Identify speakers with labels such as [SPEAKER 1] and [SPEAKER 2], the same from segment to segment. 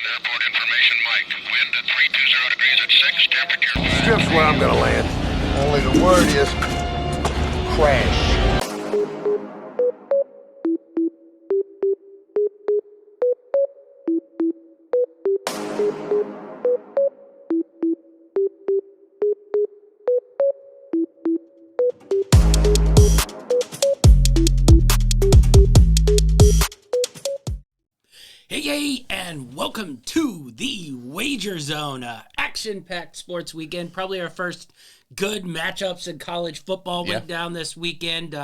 [SPEAKER 1] Airport information, Mike. Wind at 320 degrees at 6, temperature 5.
[SPEAKER 2] Strip's where I'm gonna land. Only the word is crash.
[SPEAKER 3] Hey, and welcome to the Wager Zone, action-packed sports weekend. Probably our first good matchups in college football went down this weekend.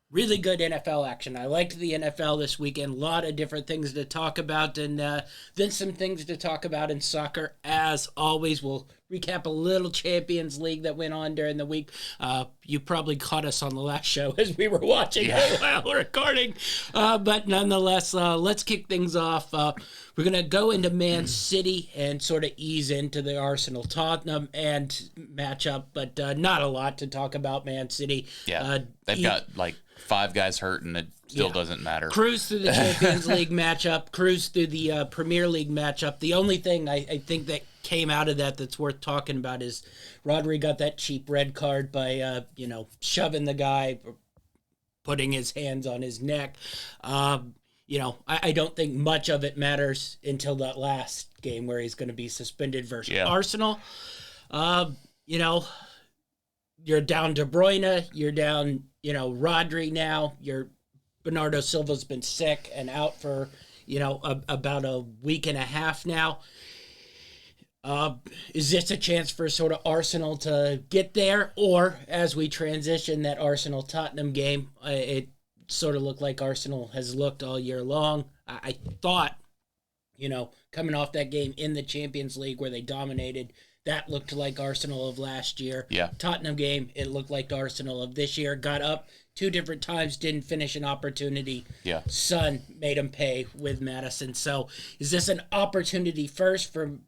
[SPEAKER 3] Really good NFL action. I liked the NFL this weekend. A lot of different things to talk about, and then some things to talk about in soccer. As always, we'll recap a little Champions League that went on during the week. You probably caught us on the last show as we were watching it while recording. But nonetheless, let's kick things off. We're going to go into Man City and sort of ease into the Arsenal-Tottenham and matchup, but not a lot to talk about Man City.
[SPEAKER 4] Yeah, they've got like 5 guys hurt, and it still doesn't matter.
[SPEAKER 3] Cruise through the Champions League matchup, cruise through the Premier League matchup. The only thing I think that came out of that's worth talking about is Rodri got that cheap red card by, shoving the guy, putting his hands on his neck. I don't think much of it matters until that last game where he's going to be suspended versus Arsenal. You're down De Bruyne, you're down, Rodri now, Bernardo Silva's been sick and out for, about a week and a half now. Is this a chance for sort of Arsenal to get there? Or as we transition that Arsenal-Tottenham game, it sort of looked like Arsenal has looked all year long. I thought, coming off that game in the Champions League where they dominated, that looked like Arsenal of last year.
[SPEAKER 4] Yeah.
[SPEAKER 3] Tottenham game, it looked like Arsenal of this year. Got up 2 different times, didn't finish an opportunity.
[SPEAKER 4] Yeah.
[SPEAKER 3] Son made him pay with Madison. So is this an opportunity first for,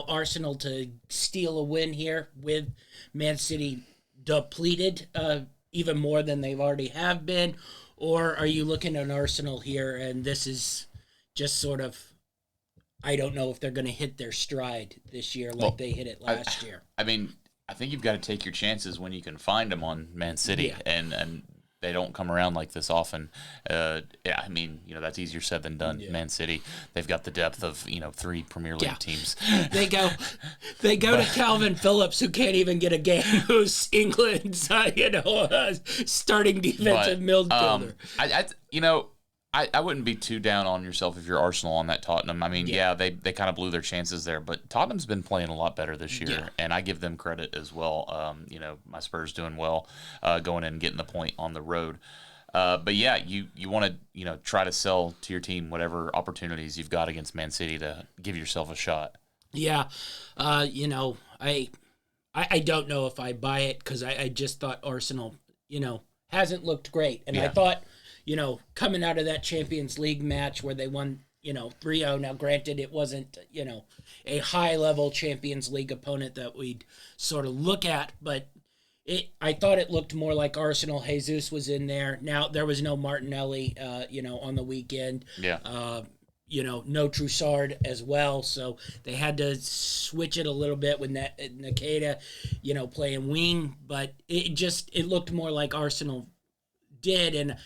[SPEAKER 3] Arsenal to steal a win here with Man City depleted even more than they've already have been? Or are you looking at Arsenal here and this is just sort of, I don't know if they're going to hit their stride this year like they hit it last year.
[SPEAKER 4] I mean, I think you've got to take your chances when you can find them on Man City, and they don't come around like this often. That's easier said than done. Yeah. Man City, they've got the depth of 3 Premier League teams.
[SPEAKER 3] They go to Calvin Phillips, who can't even get a game. Who's England's starting defensive midfielder.
[SPEAKER 4] I wouldn't be too down on yourself if you're Arsenal on that Tottenham. I mean, they kind of blew their chances there, but Tottenham's been playing a lot better this year, and I give them credit as well. My Spurs doing well, going in and getting the point on the road. You want to try to sell to your team whatever opportunities you've got against Man City to give yourself a shot.
[SPEAKER 3] Yeah, I don't know if I buy it because I just thought Arsenal, hasn't looked great, and I thought. Coming out of that Champions League match where they won, 3-0. Now, granted, it wasn't, a high-level Champions League opponent that we'd sort of look at, but I thought it looked more like Arsenal. Jesus was in there. Now, there was no Martinelli, on the weekend.
[SPEAKER 4] Yeah.
[SPEAKER 3] No Troussard as well, so they had to switch it a little bit with Nakeda, playing wing, but it looked more like Arsenal did, and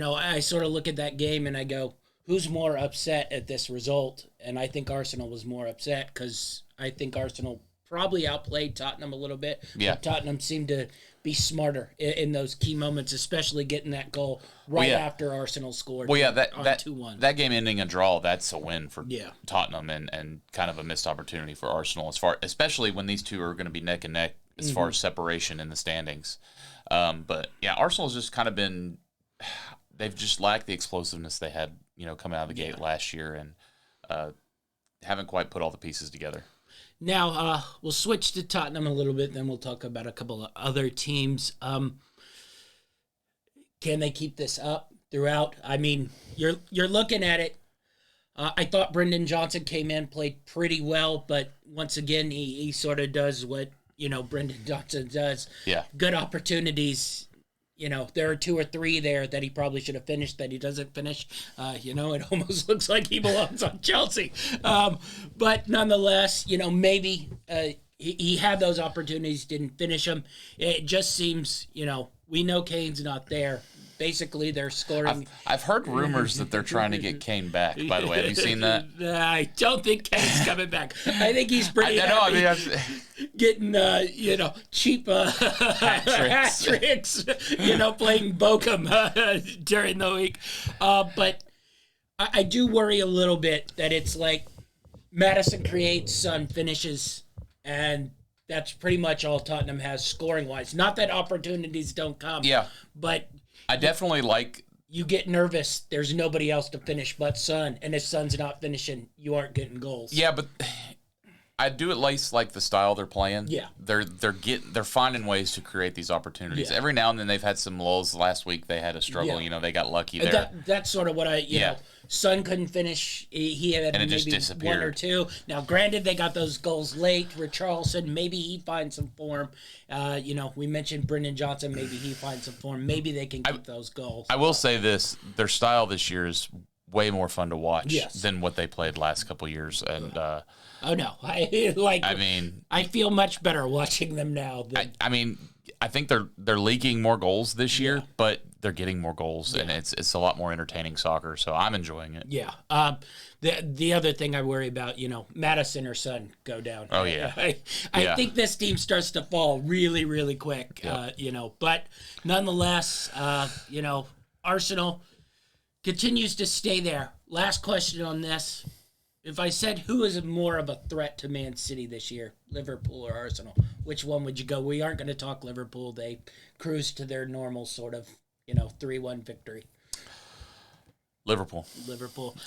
[SPEAKER 3] I sort of look at that game and I go, who's more upset at this result? And I think Arsenal was more upset because I think Arsenal probably outplayed Tottenham a little bit.
[SPEAKER 4] Yeah.
[SPEAKER 3] Tottenham seemed to be smarter in those key moments, especially getting that goal after Arsenal scored.
[SPEAKER 4] Well, yeah, that
[SPEAKER 3] 2-1.
[SPEAKER 4] That game ending a draw, that's a win for Tottenham and kind of a missed opportunity for Arsenal, especially when these two are going to be neck and neck as far as separation in the standings. Arsenal's just kind of been. They've just lacked the explosiveness they had, coming out of the gate last year, and haven't quite put all the pieces together.
[SPEAKER 3] Now, we'll switch to Tottenham a little bit, then we'll talk about a couple of other teams. Can they keep this up throughout? I mean, you're looking at it. I thought Brendan Johnson came in, played pretty well, but once again, he sort of does what, Brendan Johnson does.
[SPEAKER 4] Yeah.
[SPEAKER 3] Good opportunities. there are 2 or 3 there that he probably should have finished that he doesn't finish. It almost looks like he belongs on Chelsea. But nonetheless, maybe he had those opportunities, didn't finish them. It just seems, we know Kane's not there. Basically, they're scoring.
[SPEAKER 4] I've heard rumors that they're trying to get Kane back, by the way. Have you seen that?
[SPEAKER 3] I don't think Kane's coming back. I think he's pretty getting, cheap hat tricks, playing Bochum during the week. But I do worry a little bit that it's like Madison creates, Son finishes, and that's pretty much all Tottenham has scoring-wise. Not that opportunities don't come.
[SPEAKER 4] Yeah.
[SPEAKER 3] But
[SPEAKER 4] I definitely like...
[SPEAKER 3] You get nervous. There's nobody else to finish but Son. And if Son's not finishing, you aren't getting goals.
[SPEAKER 4] Yeah, but I do at least like the style they're playing.
[SPEAKER 3] Yeah.
[SPEAKER 4] They're finding ways to create these opportunities. Yeah. Every now and then they've had some lulls. Last week they had a struggle.
[SPEAKER 3] Yeah.
[SPEAKER 4] They got lucky there.
[SPEAKER 3] That's sort of what you know. Son couldn't finish. He had maybe
[SPEAKER 4] just
[SPEAKER 3] 1 or 2. Now, granted, they got those goals late. Richarlison, maybe he finds some form. We mentioned Brendan Johnson. Maybe he finds some form. Maybe they can keep those goals.
[SPEAKER 4] I will say this. Their style this year is way more fun to watch
[SPEAKER 3] yes.
[SPEAKER 4] than what they played last couple of years. And
[SPEAKER 3] oh, no. I feel much better watching them now.
[SPEAKER 4] I think they're leaking more goals this year, but they're getting more goals, and it's a lot more entertaining soccer. So I'm enjoying it.
[SPEAKER 3] Yeah. The other thing I worry about, Madison or Son go down.
[SPEAKER 4] Oh yeah.
[SPEAKER 3] I think this team starts to fall really, really quick. Yep. But nonetheless, Arsenal continues to stay there. Last question on this. If I said who is more of a threat to Man City this year, Liverpool or Arsenal, which one would you go? We aren't going to talk Liverpool. They cruised to their normal sort of, 3-1 victory.
[SPEAKER 4] Liverpool.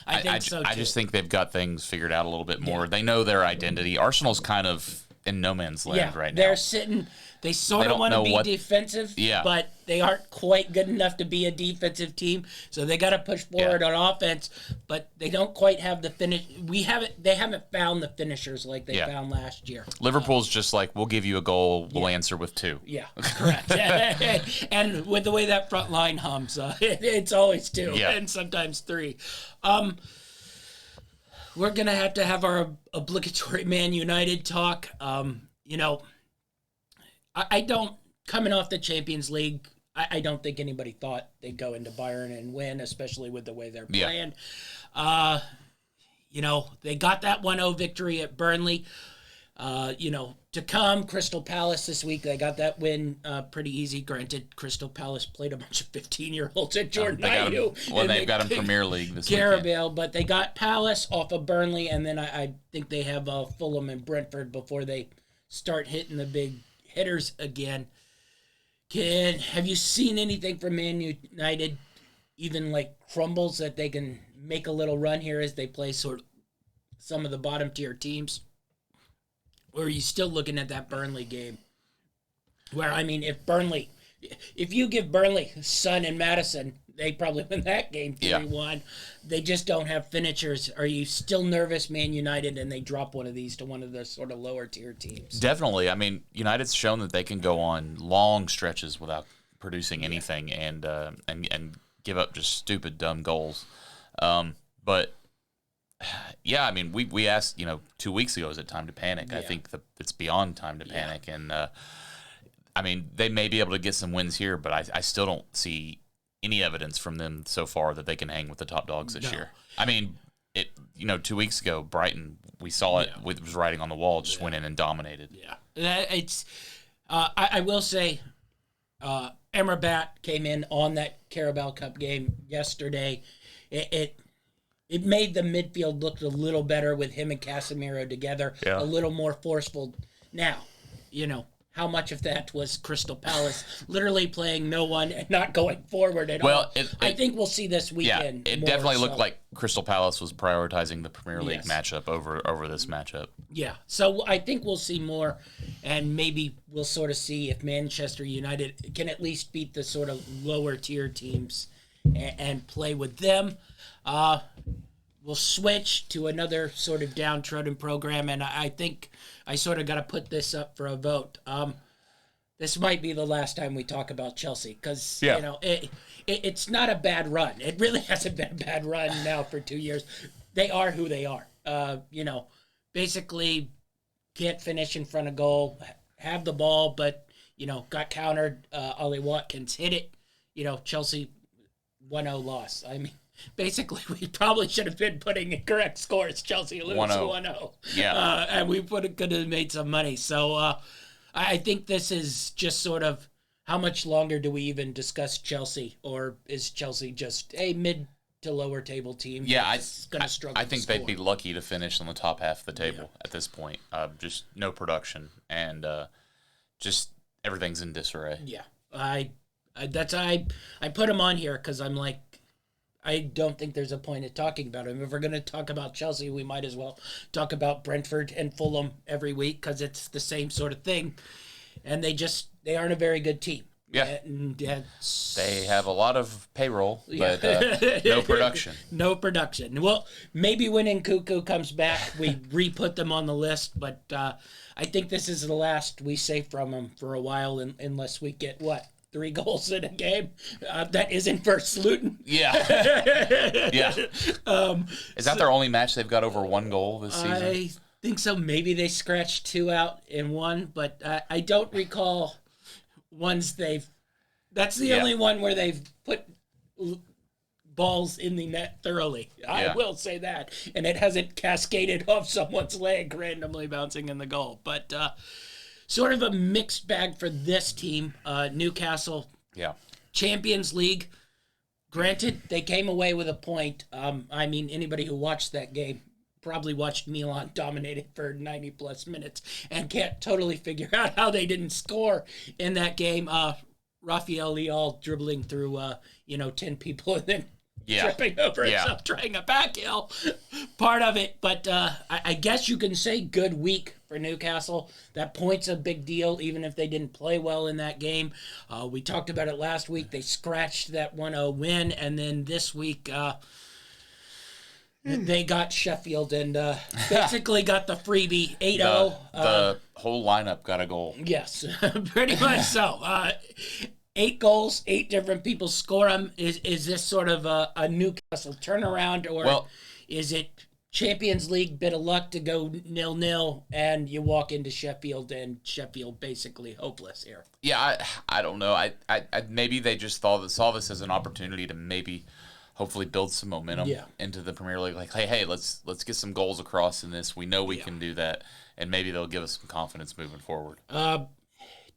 [SPEAKER 3] I think so, too.
[SPEAKER 4] I just think they've got things figured out a little bit more. Yeah. They know their identity. Arsenal's kind of in no man's land right now.
[SPEAKER 3] They're sitting... They sort of want to be defensive, but they aren't quite good enough to be a defensive team. So they got to push forward on offense, but they don't quite have the finish. They haven't found the finishers like they found last year.
[SPEAKER 4] Liverpool's just like, we'll give you a goal, we'll answer with 2.
[SPEAKER 3] Yeah, correct. And with the way that front line hums, it's always 2 and sometimes 3. We're gonna have our obligatory Man United talk. I don't, coming off the Champions League, I don't think anybody thought they'd go into Bayern and win, especially with the way they're playing. They got that 1-0 victory at Burnley. To come, Crystal Palace this week, they got that win pretty easy. Granted, Crystal Palace played a bunch of 15-year-olds at Jordan Ayew.
[SPEAKER 4] They've got them Premier League this
[SPEAKER 3] weekend. But they got Palace off of Burnley, and then I think they have Fulham and Brentford before they start hitting the big hitters again. Have you seen anything from Man United, even like crumbles that they can make a little run here as they play sort of some of the bottom tier teams? Or are you still looking at that Burnley game? Where, if you give Burnley Son and Madison, they probably win that game 3-1. Yeah. They just don't have finishers. Are you still nervous, Man United, and they drop one of these to one of the sort of lower tier teams?
[SPEAKER 4] Definitely. United's shown that they can go on long stretches without producing anything and give up just stupid, dumb goals. We asked, 2 weeks ago, is it time to panic? Yeah. I think it's beyond time to panic. And, they may be able to get some wins here, but I still don't see any evidence from them so far that they can hang with the top dogs this year. 2 weeks ago, Brighton, we saw it, it was writing on the wall, just went in and dominated.
[SPEAKER 3] Yeah. I will say, Amrabat came in on that Carabao Cup game yesterday. It made the midfield look a little better with him and Casemiro together, a little more forceful. Now, how much of that was Crystal Palace literally playing no one and not going forward at all? I think we'll see this weekend.
[SPEAKER 4] Yeah, it definitely looked like Crystal Palace was prioritizing the Premier League matchup over this matchup.
[SPEAKER 3] Yeah, so I think we'll see more, and maybe we'll sort of see if Manchester United can at least beat the sort of lower tier teams and play with them. We'll switch to another sort of downtrodden program, and I think I sort of got to put this up for a vote. this might be the last time we talk about Chelsea because
[SPEAKER 4] Yeah.
[SPEAKER 3] you know it's not a bad run. It really hasn't been a bad run now for 2 years. They are who they are. You know, basically can't finish in front of goal, have the ball, but you know got countered. Ollie Watkins hit it. You know, Chelsea 1-0 loss. I mean, basically, we probably should have been putting in correct scores. Chelsea lose 1-0.
[SPEAKER 4] Yeah.
[SPEAKER 3] And we could have made some money. So I think this is just sort of how much longer do we even discuss Chelsea? Or is Chelsea just a mid to lower table team?
[SPEAKER 4] Yeah,
[SPEAKER 3] going to struggle.
[SPEAKER 4] I think
[SPEAKER 3] to
[SPEAKER 4] they'd
[SPEAKER 3] score?
[SPEAKER 4] be lucky to finish on the top half of the table at this point. Just no production and just everything's in disarray.
[SPEAKER 3] Yeah, I put them on here because I'm like, I don't think there's a point in talking about them. If we're going to talk about Chelsea, we might as well talk about Brentford and Fulham every week because it's the same sort of thing. And they aren't a very good team.
[SPEAKER 4] Yeah.
[SPEAKER 3] And
[SPEAKER 4] They have a lot of payroll, but no production.
[SPEAKER 3] No production. Well, maybe when Nkunku comes back, we re-put them on the list. But I think this is the last we say from them for a while, unless we get, 3 goals in a game? That isn't versus Luton.
[SPEAKER 4] Yeah. Yeah. Is that their only match they've got over 1 goal this season?
[SPEAKER 3] I think so. Maybe they scratched 2 out in one, but I don't recall ones they've... That's the only one where they've put balls in the net thoroughly. I will say that. And it hasn't cascaded off someone's leg randomly bouncing in the goal. But sort of a mixed bag for this team. Newcastle, Champions League. Granted, they came away with a point. I mean, anybody who watched that game probably watched Milan dominate it for 90-plus minutes and can't totally figure out how they didn't score in that game. Rafael Leal dribbling through, 10 people and then tripping over himself, trying a back heel. Part of it, but I guess you can say good week for Newcastle. That point's a big deal, even if they didn't play well in that game. We talked about it last week. They scratched that 1-0 win, and then this week they got Sheffield and basically got the freebie 8-0.
[SPEAKER 4] The whole lineup got a goal.
[SPEAKER 3] Yes, pretty much so. 8 goals, 8 different people score them. Is this sort of a Newcastle turnaround, or is it Champions League bit of luck to go 0-0 and you walk into Sheffield and Sheffield basically hopeless here?
[SPEAKER 4] Yeah, I don't know. I maybe they just saw this as an opportunity to maybe hopefully build some momentum into the Premier League. Like, hey, let's get some goals across in this. We know we can do that, and maybe they'll give us some confidence moving forward.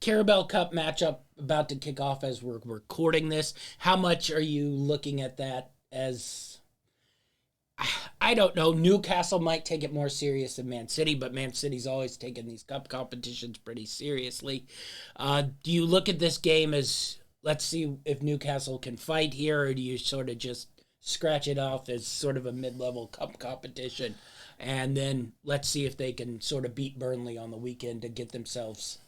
[SPEAKER 3] Carabao Cup matchup about to kick off as we're recording this. How much are you looking at that as... I don't know. Newcastle might take it more serious than Man City, but Man City's always taken these cup competitions pretty seriously. Do you look at this game as, let's see if Newcastle can fight here, or do you sort of just scratch it off as sort of a mid-level cup competition, and then let's see if they can sort of beat Burnley on the weekend to get themselves,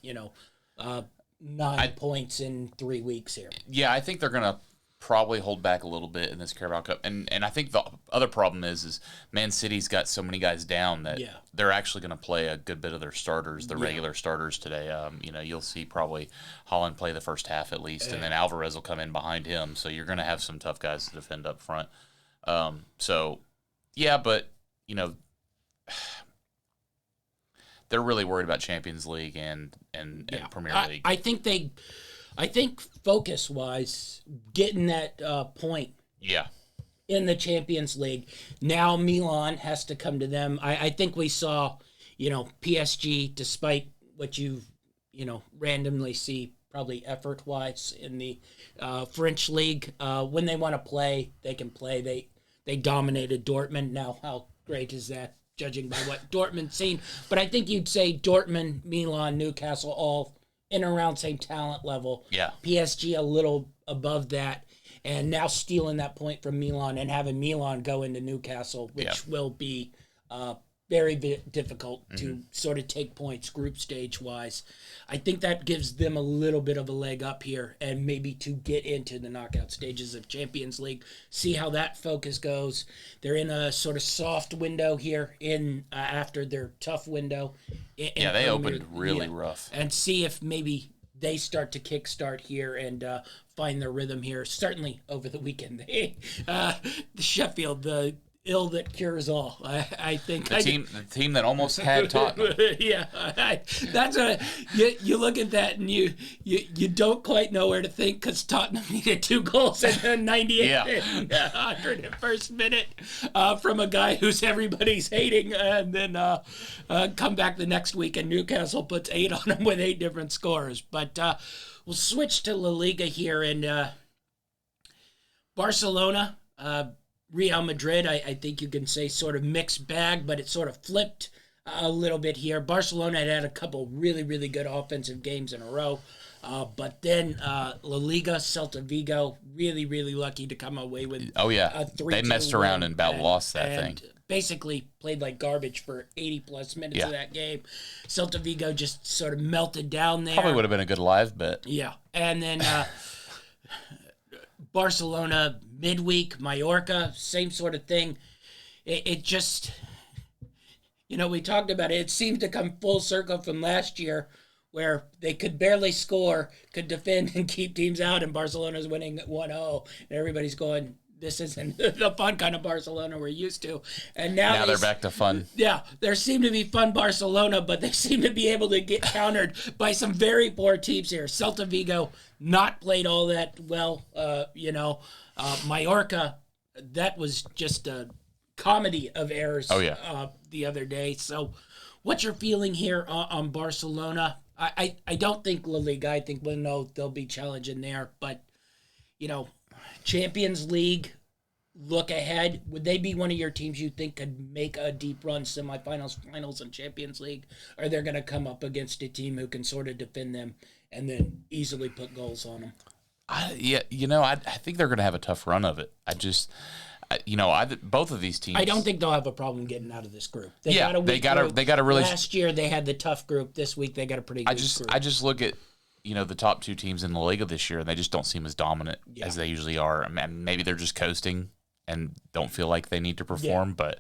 [SPEAKER 3] 9 points in 3 weeks here?
[SPEAKER 4] Yeah, I think they're going to probably hold back a little bit in this Carabao Cup. And I think the other problem is Man City's got so many guys down that they're actually going to play a good bit of their starters, the regular starters today. You'll see probably Holland play the first half at least, and then Alvarez will come in behind him. So you're going to have some tough guys to defend up front. But they're really worried about Champions League and Premier League.
[SPEAKER 3] I think focus-wise, getting that point in the Champions League, now Milan has to come to them. I think we saw, PSG, despite what you randomly see probably effort-wise in the French league, when they want to play, they can play. They dominated Dortmund. Now, how great is that, judging by what Dortmund's seen? But I think you'd say Dortmund, Milan, Newcastle, all in around same talent level. Yeah. PSG a little above that, and now stealing that point from Milan and having Milan go into Newcastle, which will be very difficult to sort of take points group stage wise. I think that gives them a little bit of a leg up here, and maybe to get into the knockout stages of Champions League, see how that focus goes. They're in a sort of soft window here in after their tough window.
[SPEAKER 4] They opened really rough.
[SPEAKER 3] And see if maybe they start to kickstart here and find their rhythm here. Certainly over the weekend, the Sheffield, the ill that cures all. I think
[SPEAKER 4] the team that almost had Tottenham.
[SPEAKER 3] Yeah, that's a you look at that and you don't quite know where to think because Tottenham needed 2 goals in the 98th and 101st minute from a guy who's everybody's hating, and then come back the next week and Newcastle puts 8 on them with 8 different scores. But we'll switch to La Liga here, and Barcelona. Real Madrid, I think you can say sort of mixed bag, but it sort of flipped a little bit here. Barcelona had a couple really, really good offensive games in a row. But then La Liga, Celta Vigo, really, really lucky to come away with
[SPEAKER 4] a 3-2
[SPEAKER 3] They
[SPEAKER 4] messed around and about lost that thing.
[SPEAKER 3] Basically played like garbage for 80-plus minutes of that game. Celta Vigo just sort of melted down there.
[SPEAKER 4] Probably would have been a good live bet.
[SPEAKER 3] Yeah. And then Barcelona midweek, Mallorca, same sort of thing. It just, we talked about it. It seems to come full circle from last year where they could barely score, could defend and keep teams out, and Barcelona's winning 1-0. And everybody's going, this isn't the fun kind of Barcelona we're used to. And now
[SPEAKER 4] they're back to fun.
[SPEAKER 3] Yeah, there seem to be fun Barcelona, but they seem to be able to get countered by some very poor teams here. Celta Vigo not played all that well, Mallorca, that was just a comedy of errors the other day. So what's your feeling here on Barcelona? I don't think La Liga. I think they'll be challenging there. But, Champions League, look ahead. Would they be one of your teams you think could make a deep run, semifinals, finals, and Champions League? Or they're going to come up against a team who can sort of defend them and then easily put goals on them?
[SPEAKER 4] I think they're going to have a tough run of it. Both of these teams.
[SPEAKER 3] I don't think they'll have a problem getting out of this group.
[SPEAKER 4] They got a really.
[SPEAKER 3] Last year they had the tough group. This week they got a pretty good group.
[SPEAKER 4] I just look at the top 2 teams in the Liga this year, and they just don't seem as dominant as they usually are. I mean, maybe they're just coasting and don't feel like they need to perform, but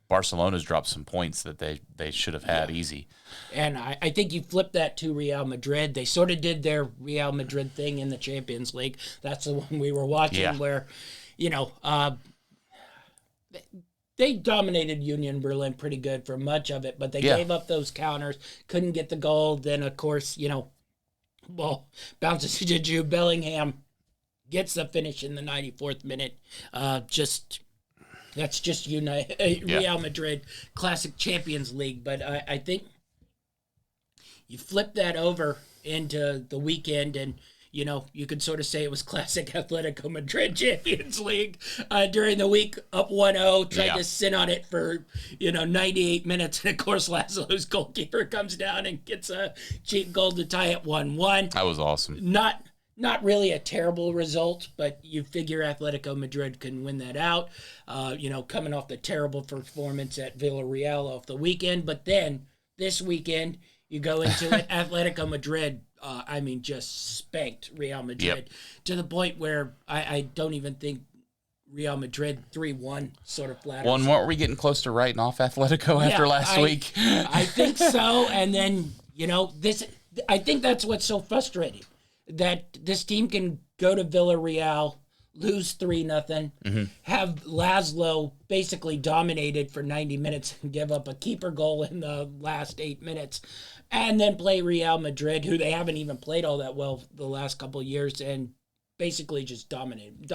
[SPEAKER 4] Barcelona's dropped some points that they should have had easy.
[SPEAKER 3] And I think you flip that to Real Madrid. They sort of did their Real Madrid thing in the Champions League. That's the one we were watching where, they dominated Union Berlin pretty good for much of it, but they gave up those counters, couldn't get the goal. Then, of course, bounces to Jude Bellingham, gets the finish in the 94th minute. That's just Real Madrid, classic Champions League. But I think you flip that over into the weekend, and you could sort of say it was classic Atletico Madrid Champions League during the week, up 1-0, tried to sit on it for 98 minutes, and of course Laszlo's goalkeeper comes down and gets a cheap goal to tie it 1-1.
[SPEAKER 4] That was awesome.
[SPEAKER 3] Not really a terrible result, but you figure Atletico Madrid can win that out, coming off the terrible performance at Villarreal off the weekend. But then this weekend, you go into it, Atletico Madrid, just spanked Real Madrid to the point where I don't even think Real Madrid 3-1 sort of flatters.
[SPEAKER 4] Well, and weren't we getting close to writing off Atletico after last week?
[SPEAKER 3] I think so. And then, I think that's what's so frustrating. That this team can go to Villarreal, lose 3-0, have Laszlo basically dominated for 90 minutes and give up a keeper goal in the last 8 minutes, and then play Real Madrid, who they haven't even played all that well the last couple of years, and basically just dominated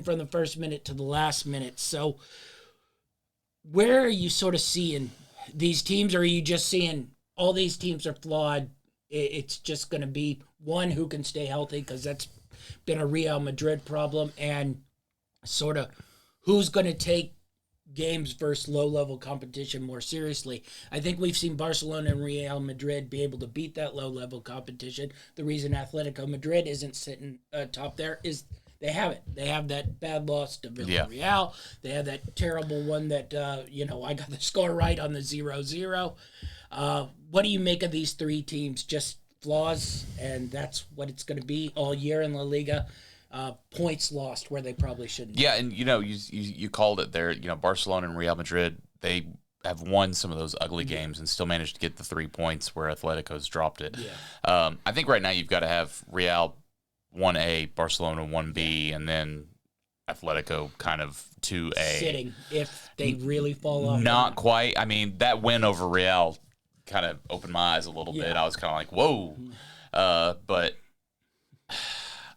[SPEAKER 3] from the first minute to the last minute. So where are you sort of seeing these teams, or are you just seeing all these teams are flawed? It's just going to be one who can stay healthy, because that's been a Real Madrid problem, and sort of who's going to take games versus low-level competition more seriously. I think we've seen Barcelona and Real Madrid be able to beat that low-level competition. The reason Atletico Madrid isn't sitting top there is they have it. They have that bad loss to Villarreal. Yeah. They have that terrible one that, I got the score right on the 0-0. What do you make of these 3 teams? Just flaws, and that's what it's going to be all year in La Liga. Points lost where they probably shouldn't.
[SPEAKER 4] Yeah, and you called it there. Barcelona and Real Madrid, they have won some of those ugly games and still managed to get the 3 points where Atletico's dropped it.
[SPEAKER 3] Yeah.
[SPEAKER 4] I think right now you've got to have Real 1A, Barcelona 1B, and then Atletico kind of 2A.
[SPEAKER 3] Sitting if they really fall off.
[SPEAKER 4] Not quite. I mean, that win over Real kind of opened my eyes a little bit. I was kind of like, whoa. But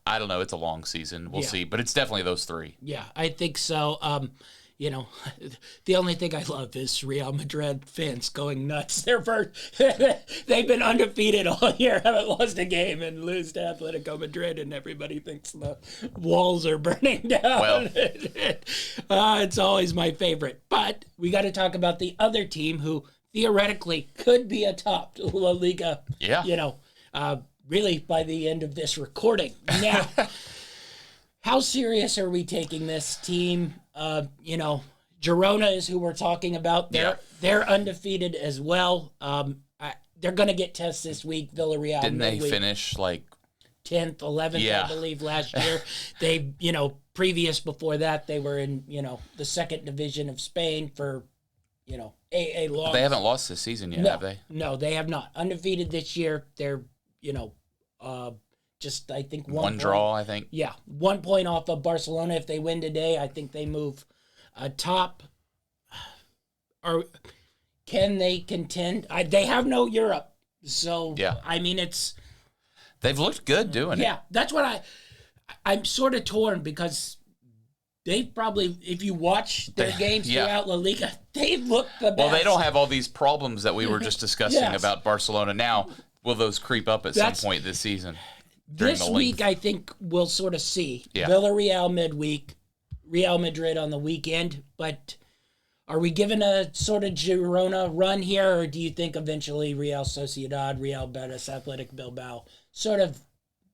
[SPEAKER 4] I don't know. It's a long season. We'll see. But it's definitely those three.
[SPEAKER 3] Yeah, I think so. The only thing I love is Real Madrid fans going nuts. They've been undefeated all year, haven't lost a game, and lose to Atletico Madrid, and everybody thinks the walls are burning down.
[SPEAKER 4] Well.
[SPEAKER 3] It's always my favorite. But we got to talk about the other team who theoretically could be atop La Liga.
[SPEAKER 4] Yeah.
[SPEAKER 3] Really by the end of this recording. Now, how serious are we taking this team? Girona is who we're talking about. They're undefeated as well. They're going to get tests this week. Villarreal.
[SPEAKER 4] Didn't they finish like
[SPEAKER 3] 10th, 11th, I believe, last year? They, previous before that, they were in, the second division of Spain for, a long.
[SPEAKER 4] But they haven't lost this season yet, have they?
[SPEAKER 3] No, they have not. Undefeated this year. They're, just, I think, one
[SPEAKER 4] draw, I think.
[SPEAKER 3] Yeah, 1 point off of Barcelona. If they win today, I think they move top. Or can they contend? They have no Europe. So, I mean,
[SPEAKER 4] they've looked good doing it.
[SPEAKER 3] Yeah, that's what I'm sort of torn because they've probably, if you watch their games throughout La Liga, they've looked the best.
[SPEAKER 4] Well, they don't have all these problems that we were just discussing about Barcelona. Now, will those creep up at some point this season?
[SPEAKER 3] This week, I think we'll sort of see. Villarreal midweek, Real Madrid on the weekend. But are we given a sort of Girona run here, or do you think eventually Real Sociedad, Real Betis, Athletic Bilbao sort of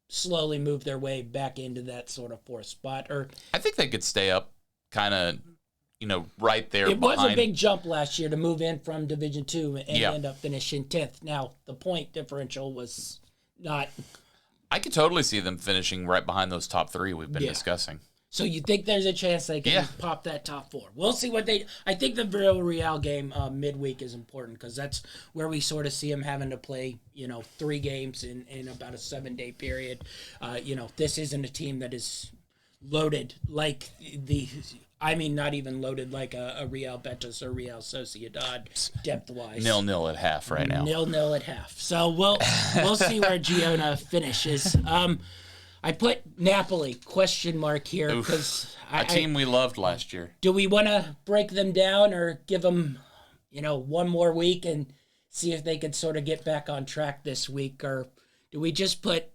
[SPEAKER 3] slowly move their way back into that sort of fourth spot? Or
[SPEAKER 4] I think they could stay up kind of, right there
[SPEAKER 3] It
[SPEAKER 4] behind.
[SPEAKER 3] was a big jump last year to move in from Division 2 and end up finishing 10th. Now, the point differential was not...
[SPEAKER 4] I could totally see them finishing right behind those top three we've been discussing.
[SPEAKER 3] So you think there's a chance they can pop that top four? We'll see what they... I think the Villarreal game midweek is important because that's where we sort of see them having to play, 3 games in about a 7-day period. This isn't a team that is loaded like the... I mean, not even loaded like a Real Betis or Real Sociedad depth-wise.
[SPEAKER 4] 0-0 at half right now.
[SPEAKER 3] 0-0 at half. So we'll see where Girona finishes. I put Napoli question mark here because
[SPEAKER 4] a team we loved last year.
[SPEAKER 3] Do we want to break them down or give them, one more week and see if they could sort of get back on track this week, or do we just put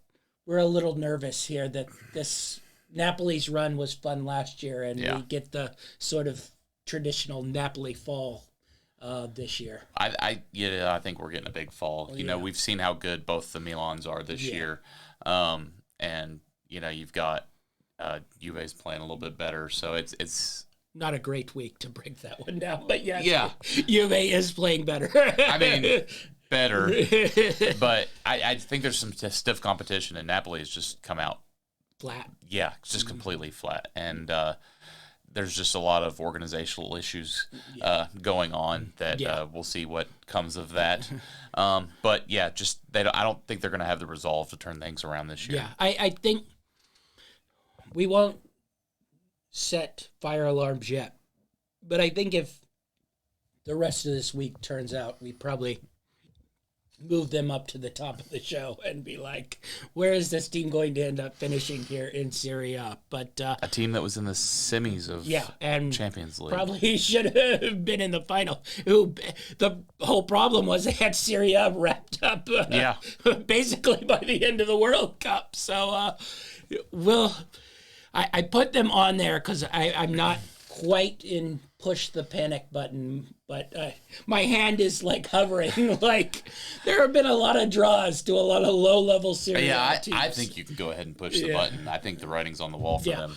[SPEAKER 3] we're a little nervous here that this Napoli's run was fun last year, and we get the sort of traditional Napoli fall this year.
[SPEAKER 4] I think we're getting a big fall. We've seen how good both the Milans are this year, and you've got Juve's playing a little bit better, so it's
[SPEAKER 3] not a great week to break that one down, but Juve is playing better.
[SPEAKER 4] I mean, better, but I think there's some stiff competition, and Napoli has just come out
[SPEAKER 3] flat.
[SPEAKER 4] Yeah, it's just completely flat. And there's just a lot of organizational issues going on that we'll see what comes of that. But I don't think they're going to have the resolve to turn things around this year.
[SPEAKER 3] Yeah, I think we won't set fire alarms yet. But I think if the rest of this week turns out, we probably move them up to the top of the show and be like, where is this team going to end up finishing here in Serie A? But
[SPEAKER 4] a team that was in the semis of
[SPEAKER 3] and
[SPEAKER 4] Champions League
[SPEAKER 3] probably should have been in the final. The whole problem was they had Serie A wrapped up basically by the end of the World Cup. So I put them on there because I'm not quite in push the panic button, but my hand is like hovering. Like there have been a lot of draws to a lot of low-level Serie A teams.
[SPEAKER 4] I think you can go ahead and push the button. I think the writing's on the wall for them.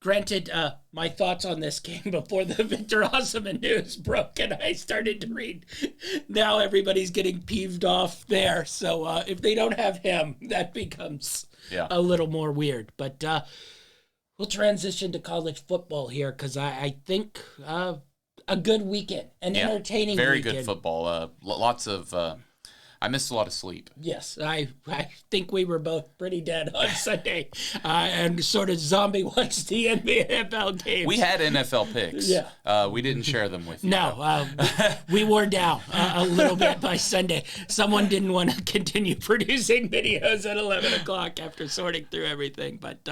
[SPEAKER 3] Granted, my thoughts on this game before the Victor Osimhen news broke and I started to read. Now everybody's getting peeved off there. So if they don't have him, that becomes a little more weird. But we'll transition to college football here because I think a good weekend, an entertaining
[SPEAKER 4] very
[SPEAKER 3] weekend.
[SPEAKER 4] good football. Lots of. I missed a lot of sleep.
[SPEAKER 3] Yes, I think we were both pretty dead on Sunday, and sort of zombie watched the NFL games.
[SPEAKER 4] We had NFL picks.
[SPEAKER 3] Yeah.
[SPEAKER 4] We didn't share them with you.
[SPEAKER 3] No, we wore down a little bit by Sunday. Someone didn't want to continue producing videos at 11 o'clock after sorting through everything, but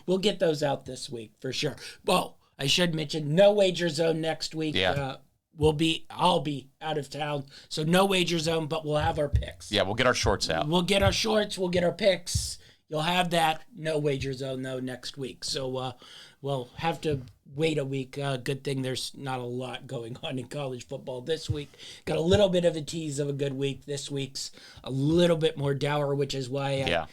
[SPEAKER 3] we'll get those out this week for sure. Well, I should mention no wager zone next week.
[SPEAKER 4] Yeah.
[SPEAKER 3] I'll be out of town, so no wager zone, but we'll have our picks.
[SPEAKER 4] Yeah, we'll get our shorts out.
[SPEAKER 3] We'll get our shorts, we'll get our picks. You'll have that. No wager zone, though, next week. So we'll have to wait a week. Good thing there's not a lot going on in college football this week. Got a little bit of a tease of a good week. This week's a little bit more dour, which is why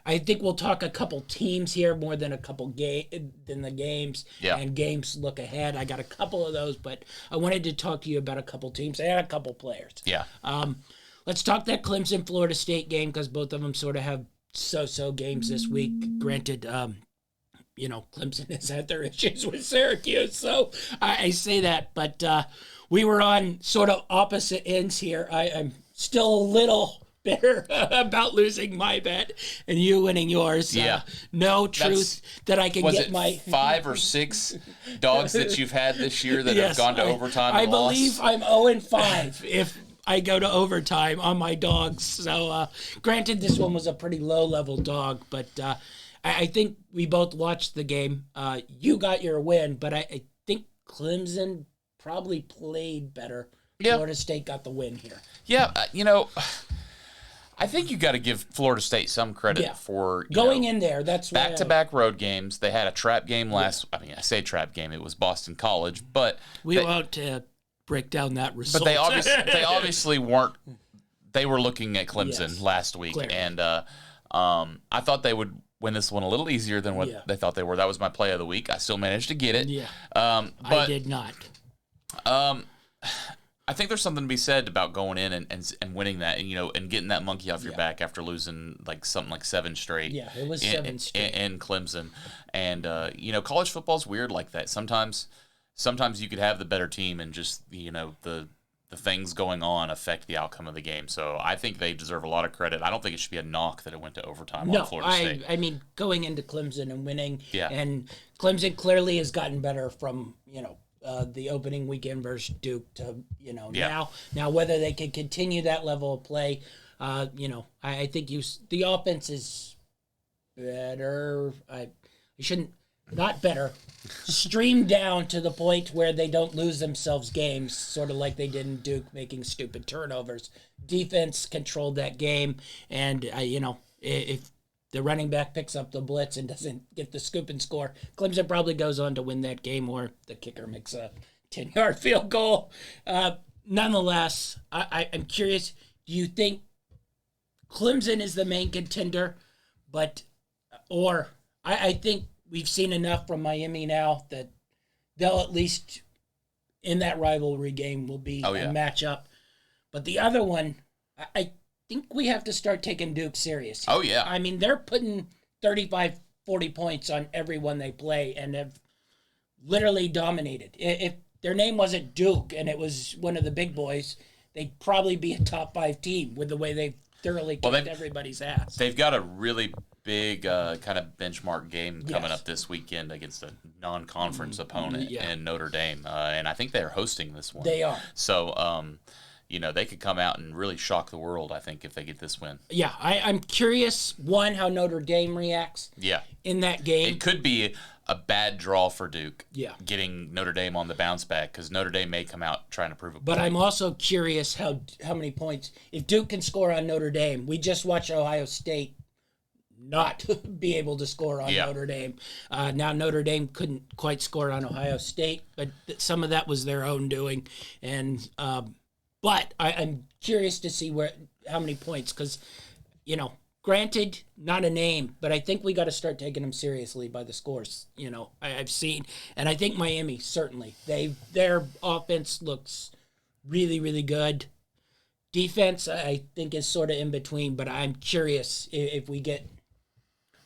[SPEAKER 3] I think we'll talk a couple teams here more than a couple than the games.
[SPEAKER 4] Yeah.
[SPEAKER 3] And games look ahead. I got a couple of those, but I wanted to talk to you about a couple teams. I had a couple players.
[SPEAKER 4] Yeah.
[SPEAKER 3] Let's talk that Clemson Florida State game because both of them sort of have so games this week. Granted, Clemson has had their issues with Syracuse, so I say that. But we were on sort of opposite ends here. I'm still a little bitter about losing my bet and you winning yours.
[SPEAKER 4] Yeah.
[SPEAKER 3] No truth that I can get my
[SPEAKER 4] 5 or 6 dogs that you've had this year that have gone to overtime
[SPEAKER 3] I
[SPEAKER 4] and
[SPEAKER 3] believe
[SPEAKER 4] lost?
[SPEAKER 3] I'm 0-5 if I go to overtime on my dogs. So granted, this one was a pretty low-level dog, but I think we both watched the game. You got your win, but I think Clemson probably played better.
[SPEAKER 4] Yeah.
[SPEAKER 3] Florida State got the win here.
[SPEAKER 4] Yeah, I think you got to give Florida State some credit for
[SPEAKER 3] going in there. That's
[SPEAKER 4] back-to-back road games. They had a trap game last. I mean, I say trap game. It was Boston College, but
[SPEAKER 3] we won't break down that result.
[SPEAKER 4] But they obviously weren't. They were looking at Clemson last week, clearly. And I thought they would win this one a little easier than what they thought they were. That was my play of the week. I still managed to get it.
[SPEAKER 3] Yeah,
[SPEAKER 4] but
[SPEAKER 3] I did not.
[SPEAKER 4] I think there's something to be said about going in and winning that, and getting that monkey off your back after losing something like 7 straight.
[SPEAKER 3] Yeah, it was 7 straight
[SPEAKER 4] in Clemson, and college football's weird like that. Sometimes you could have the better team, and just the things going on affect the outcome of the game. So I think they deserve a lot of credit. I don't think it should be a knock that it went to overtime on Florida State.
[SPEAKER 3] I mean, going into Clemson and winning,
[SPEAKER 4] Yeah.
[SPEAKER 3] and Clemson clearly has gotten better from the opening weekend versus Duke to now whether they can continue that level of play, I think the offense is better. I shouldn't not better, streamed down to the point where they don't lose themselves games, sort of like they did in Duke, making stupid turnovers. Defense controlled that game, and if the running back picks up the blitz and doesn't get the scoop and score, Clemson probably goes on to win that game, or the kicker makes a 10-yard field goal. Nonetheless, I'm curious, do you think Clemson is the main contender? Or I think we've seen enough from Miami now that they'll at least, in that rivalry game, will be a matchup. But the other one, I think we have to start taking Duke serious.
[SPEAKER 4] Oh, yeah.
[SPEAKER 3] I mean, they're putting 35, 40 points on everyone they play and have literally dominated. If their name wasn't Duke and it was one of the big boys, they'd probably be a top 5 team with the way they've thoroughly kicked everybody's ass.
[SPEAKER 4] They've got a really big kind of benchmark game coming up this weekend against a non-conference opponent in Notre Dame. And I think they're hosting this one.
[SPEAKER 3] They are.
[SPEAKER 4] So, they could come out and really shock the world, I think, if they get this win.
[SPEAKER 3] Yeah, I'm curious, how Notre Dame reacts in that game.
[SPEAKER 4] It could be a bad draw for Duke,
[SPEAKER 3] getting
[SPEAKER 4] Notre Dame on the bounce back, because Notre Dame may come out trying to prove a point.
[SPEAKER 3] But I'm also curious how many points. If Duke can score on Notre Dame, we just watched Ohio State not be able to score on Notre Dame. Now Notre Dame couldn't quite score on Ohio State, but some of that was their own doing. And but I'm curious to see how many points, because granted, not a name, but I think we got to start taking them seriously by the scores. I've seen, and I think Miami certainly their offense looks really, really good. Defense, I think, is sort of in between, but I'm curious if we get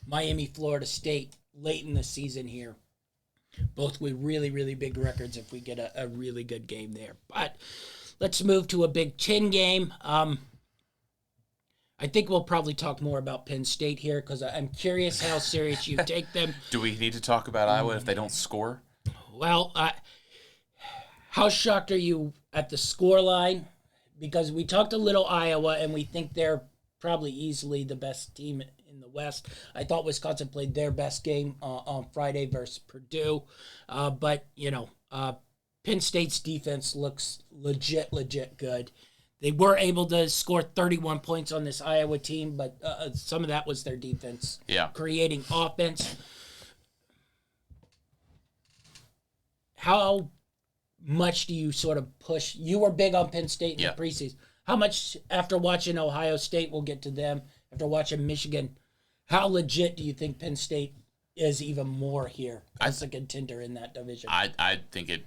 [SPEAKER 3] Miami, Florida State late in the season here. both with really, really big records if we get a really good game there. But let's move to a Big Ten game. I think we'll probably talk more about Penn State here because I'm curious how serious you take them.
[SPEAKER 4] Do we need to talk about Iowa if they don't score?
[SPEAKER 3] Well, how shocked are you at the score line? Because we talked a little Iowa, and we think they're probably easily the best team in the West. I thought Wisconsin played their best game on Friday versus Purdue. But, Penn State's defense looks legit good. They were able to score 31 points on this Iowa team, but some of that was their defense creating offense. How much do you sort of push? You were big on Penn State in the preseason. How much, after watching Ohio State, we'll get to them, after watching Michigan, how legit do you think Penn State is even more here as a contender in that division?
[SPEAKER 4] I think it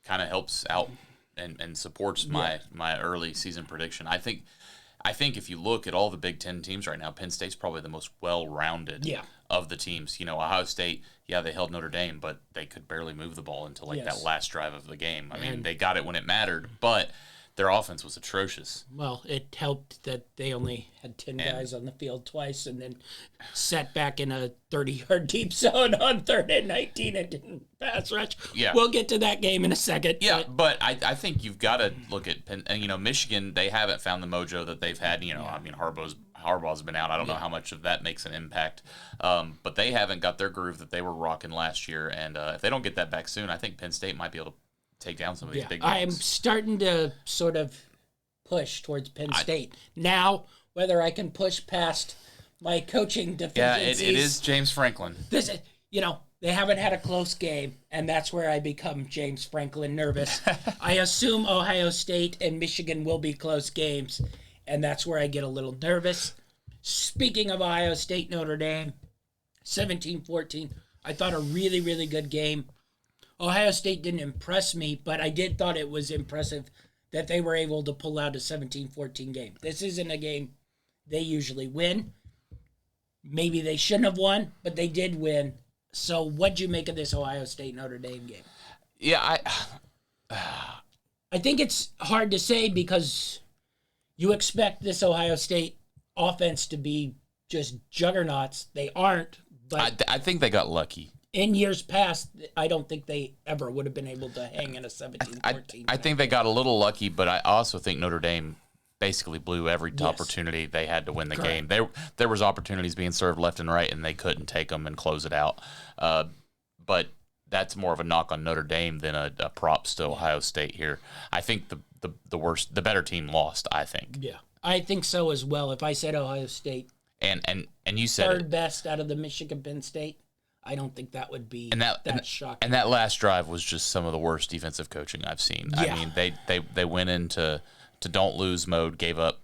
[SPEAKER 4] kind of helps out and supports my early season prediction. I think if you look at all the Big Ten teams right now, Penn State's probably the most well-rounded of the teams. Ohio State, they held Notre Dame, but they could barely move the ball until that last drive of the game. I mean, they got it when it mattered, but their offense was atrocious.
[SPEAKER 3] Well, it helped that they only had 10 guys on the field twice and then sat back in a 30-yard deep zone on 3rd and 19 and didn't pass rush. Yeah. We'll get to that game in a second.
[SPEAKER 4] Yeah, but I think you've got to look at Michigan. They haven't found the mojo that they've had. Harbaugh's been out. I don't know how much of that makes an impact. But they haven't got their groove that they were rocking last year. And if they don't get that back soon, I think Penn State might be able to take down some of these big games.
[SPEAKER 3] I'm starting to sort of push towards Penn State. Now, whether I can push past my coaching deficiencies.
[SPEAKER 4] Yeah, it is James Franklin.
[SPEAKER 3] This is, they haven't had a close game, and that's where I become James Franklin nervous. I assume Ohio State and Michigan will be close games, and that's where I get a little nervous. Speaking of Ohio State, Notre Dame, 17-14. I thought a really, really good game. Ohio State didn't impress me, but I did thought it was impressive that they were able to pull out a 17-14 game. This isn't a game they usually win. Maybe they shouldn't have won, but they did win. So what'd you make of this Ohio State-Notre Dame game?
[SPEAKER 4] Yeah,
[SPEAKER 3] I think it's hard to say because you expect this Ohio State offense to be just juggernauts. They aren't, but
[SPEAKER 4] I think they got lucky.
[SPEAKER 3] In years past, I don't think they ever would have been able to hang in a 17-14.
[SPEAKER 4] I think they got a little lucky, but I also think Notre Dame basically blew every opportunity they had to win the game. There was opportunities being served left and right, and they couldn't take them and close it out. But that's more of a knock on Notre Dame than a props to Ohio State here. I think the better team lost, I think.
[SPEAKER 3] Yeah, I think so as well. If I said Ohio State
[SPEAKER 4] and you said
[SPEAKER 3] third best out of the Michigan Penn State, I don't think that would be that shocking.
[SPEAKER 4] And that last drive was just some of the worst defensive coaching I've seen. Yeah. I mean, they went into don't lose mode, gave up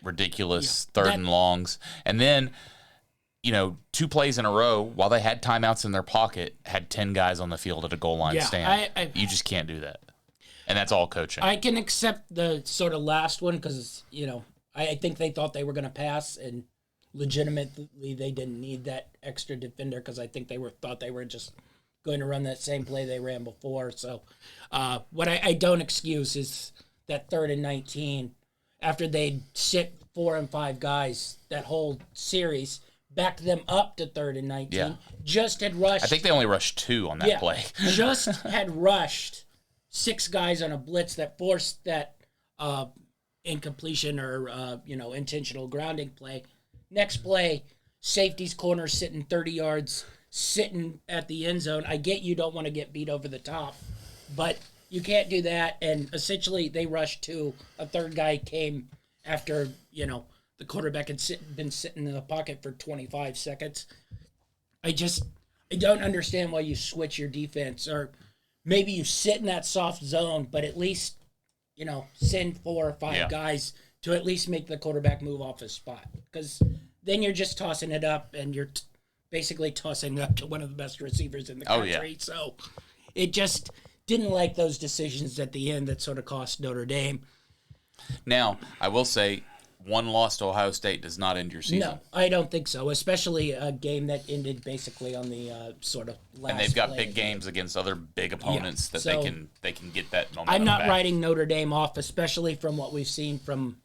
[SPEAKER 4] ridiculous third and longs, and then 2 plays in a row while they had timeouts in their pocket had 10 guys on the field at a goal line stand. You just can't do that, and that's all coaching.
[SPEAKER 3] I can accept the sort of last one because I think they thought they were going to pass and. Legitimately, they didn't need that extra defender because I think they thought they were just going to run that same play they ran before. So, what I don't excuse is that 3rd and 19 after they'd sit 4 and 5 guys that whole series, backed them up to 3rd and 19. Yeah. Just had rushed.
[SPEAKER 4] I think they only rushed 2 on that play.
[SPEAKER 3] Just had rushed 6 guys on a blitz that forced that incompletion or intentional grounding play. Next play, safety's corner sitting 30 yards, sitting at the end zone. I get you don't want to get beat over the top, but you can't do that. And essentially, they rushed 2. A third guy came after, the quarterback had been sitting in the pocket for 25 seconds. I don't understand why you switch your defense. Or maybe you sit in that soft zone, but at least, send 4 or 5 guys to at least make the quarterback move off his spot. Because then you're just tossing it up, and you're basically tossing it up to one of the best receivers in the country. Oh, yeah. So it just didn't like those decisions at the end that sort of cost Notre Dame.
[SPEAKER 4] Now, I will say, one loss to Ohio State does not end your season.
[SPEAKER 3] No, I don't think so, especially a game that ended basically on the sort of last
[SPEAKER 4] And they've got
[SPEAKER 3] play.
[SPEAKER 4] big games against other big opponents that
[SPEAKER 3] so
[SPEAKER 4] they can get that momentum
[SPEAKER 3] I'm not
[SPEAKER 4] back.
[SPEAKER 3] writing Notre Dame off, especially from what we've seen from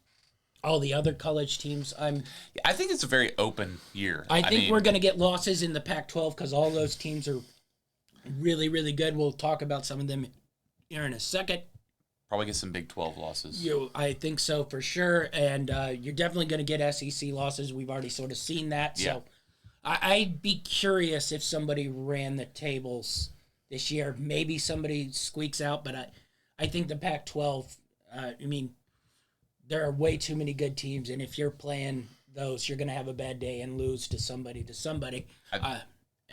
[SPEAKER 3] all the other college teams.
[SPEAKER 4] I think it's a very open year.
[SPEAKER 3] I think we're going to get losses in the Pac-12 because all those teams are really, really good. We'll talk about some of them here in a second.
[SPEAKER 4] probably get some Big 12 losses.
[SPEAKER 3] I think so for sure, and you're definitely going to get SEC losses. We've already sort of seen that.
[SPEAKER 4] Yeah.
[SPEAKER 3] So I'd be curious if somebody ran the tables this year. Maybe somebody squeaks out, but I think the Pac-12. I mean, there are way too many good teams, and if you're playing those, you're going to have a bad day and lose to somebody.
[SPEAKER 4] I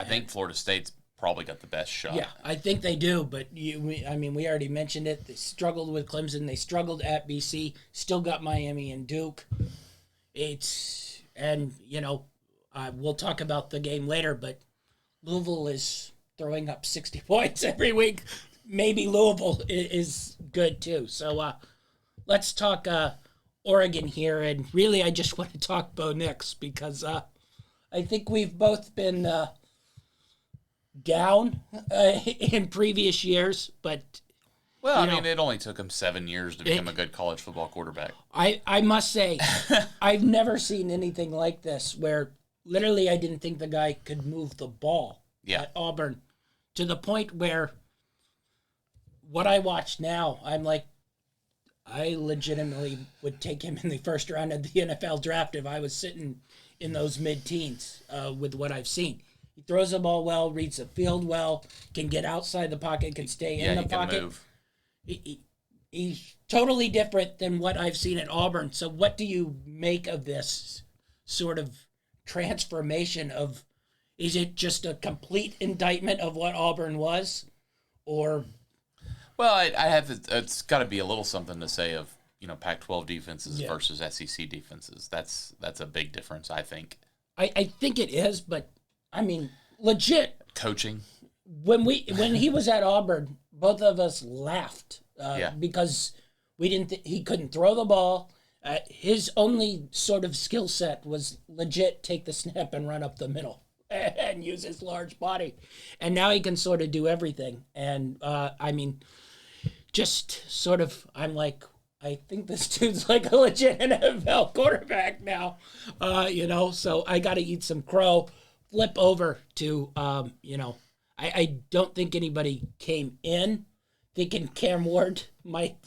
[SPEAKER 4] think Florida State's probably got the best shot.
[SPEAKER 3] Yeah, I think they do, but we already mentioned it. They struggled with Clemson. They struggled at BC. Still got Miami and Duke. We'll talk about the game later, but Louisville is throwing up 60 points every week. Maybe Louisville is good too. So let's talk Oregon here, and really I just want to talk Bo Nix because I think we've both been down in previous years, but
[SPEAKER 4] it only took him 7 years to become a good college football quarterback.
[SPEAKER 3] I must say, I've never seen anything like this where literally I didn't think the guy could move the ball at Auburn to the point where what I watch now, I'm like, I legitimately would take him in the first round of the NFL draft if I was sitting in those mid-teens with what I've seen. He throws the ball well, reads the field well, can get outside the pocket, can stay in the pocket.
[SPEAKER 4] Can move.
[SPEAKER 3] He's totally different than what I've seen at Auburn. So what do you make of this sort of transformation of, is it just a complete indictment of what Auburn was? Or...
[SPEAKER 4] Well, it's got to be a little something to say of, Pac-12 defenses versus SEC defenses. That's a big difference, I think.
[SPEAKER 3] I think it is, but I mean, legit.
[SPEAKER 4] Coaching.
[SPEAKER 3] When he was at Auburn, both of us laughed because we didn't. He couldn't throw the ball. His only sort of skill set was legit take the snap and run up the middle and use his large body. And now he can sort of do everything. And just sort of, I'm like, I think this dude's like a legit NFL quarterback now, so I got to eat some crow. Flip over to, I don't think anybody came in thinking Cam Ward might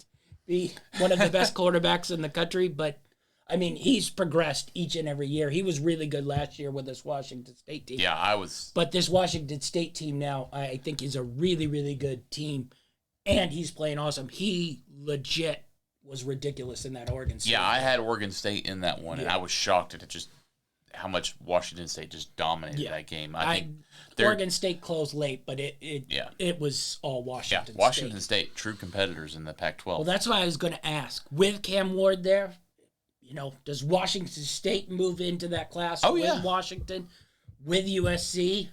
[SPEAKER 3] be one of the best quarterbacks in the country, but I mean, he's progressed each and every year. He was really good last year with this Washington State team.
[SPEAKER 4] Yeah, I was.
[SPEAKER 3] But this Washington State team now, I think is a really, really good team, and he's playing awesome. He legit was ridiculous in that Oregon State.
[SPEAKER 4] Yeah, I had Oregon State in that one, and I was shocked at just how much Washington State just dominated that game. I think
[SPEAKER 3] Oregon State closed late, but it was all Washington State.
[SPEAKER 4] Washington State, true competitors in the Pac-12.
[SPEAKER 3] Well, that's why I was going to ask. With Cam Ward there, does Washington State move into that class with Washington, with USC,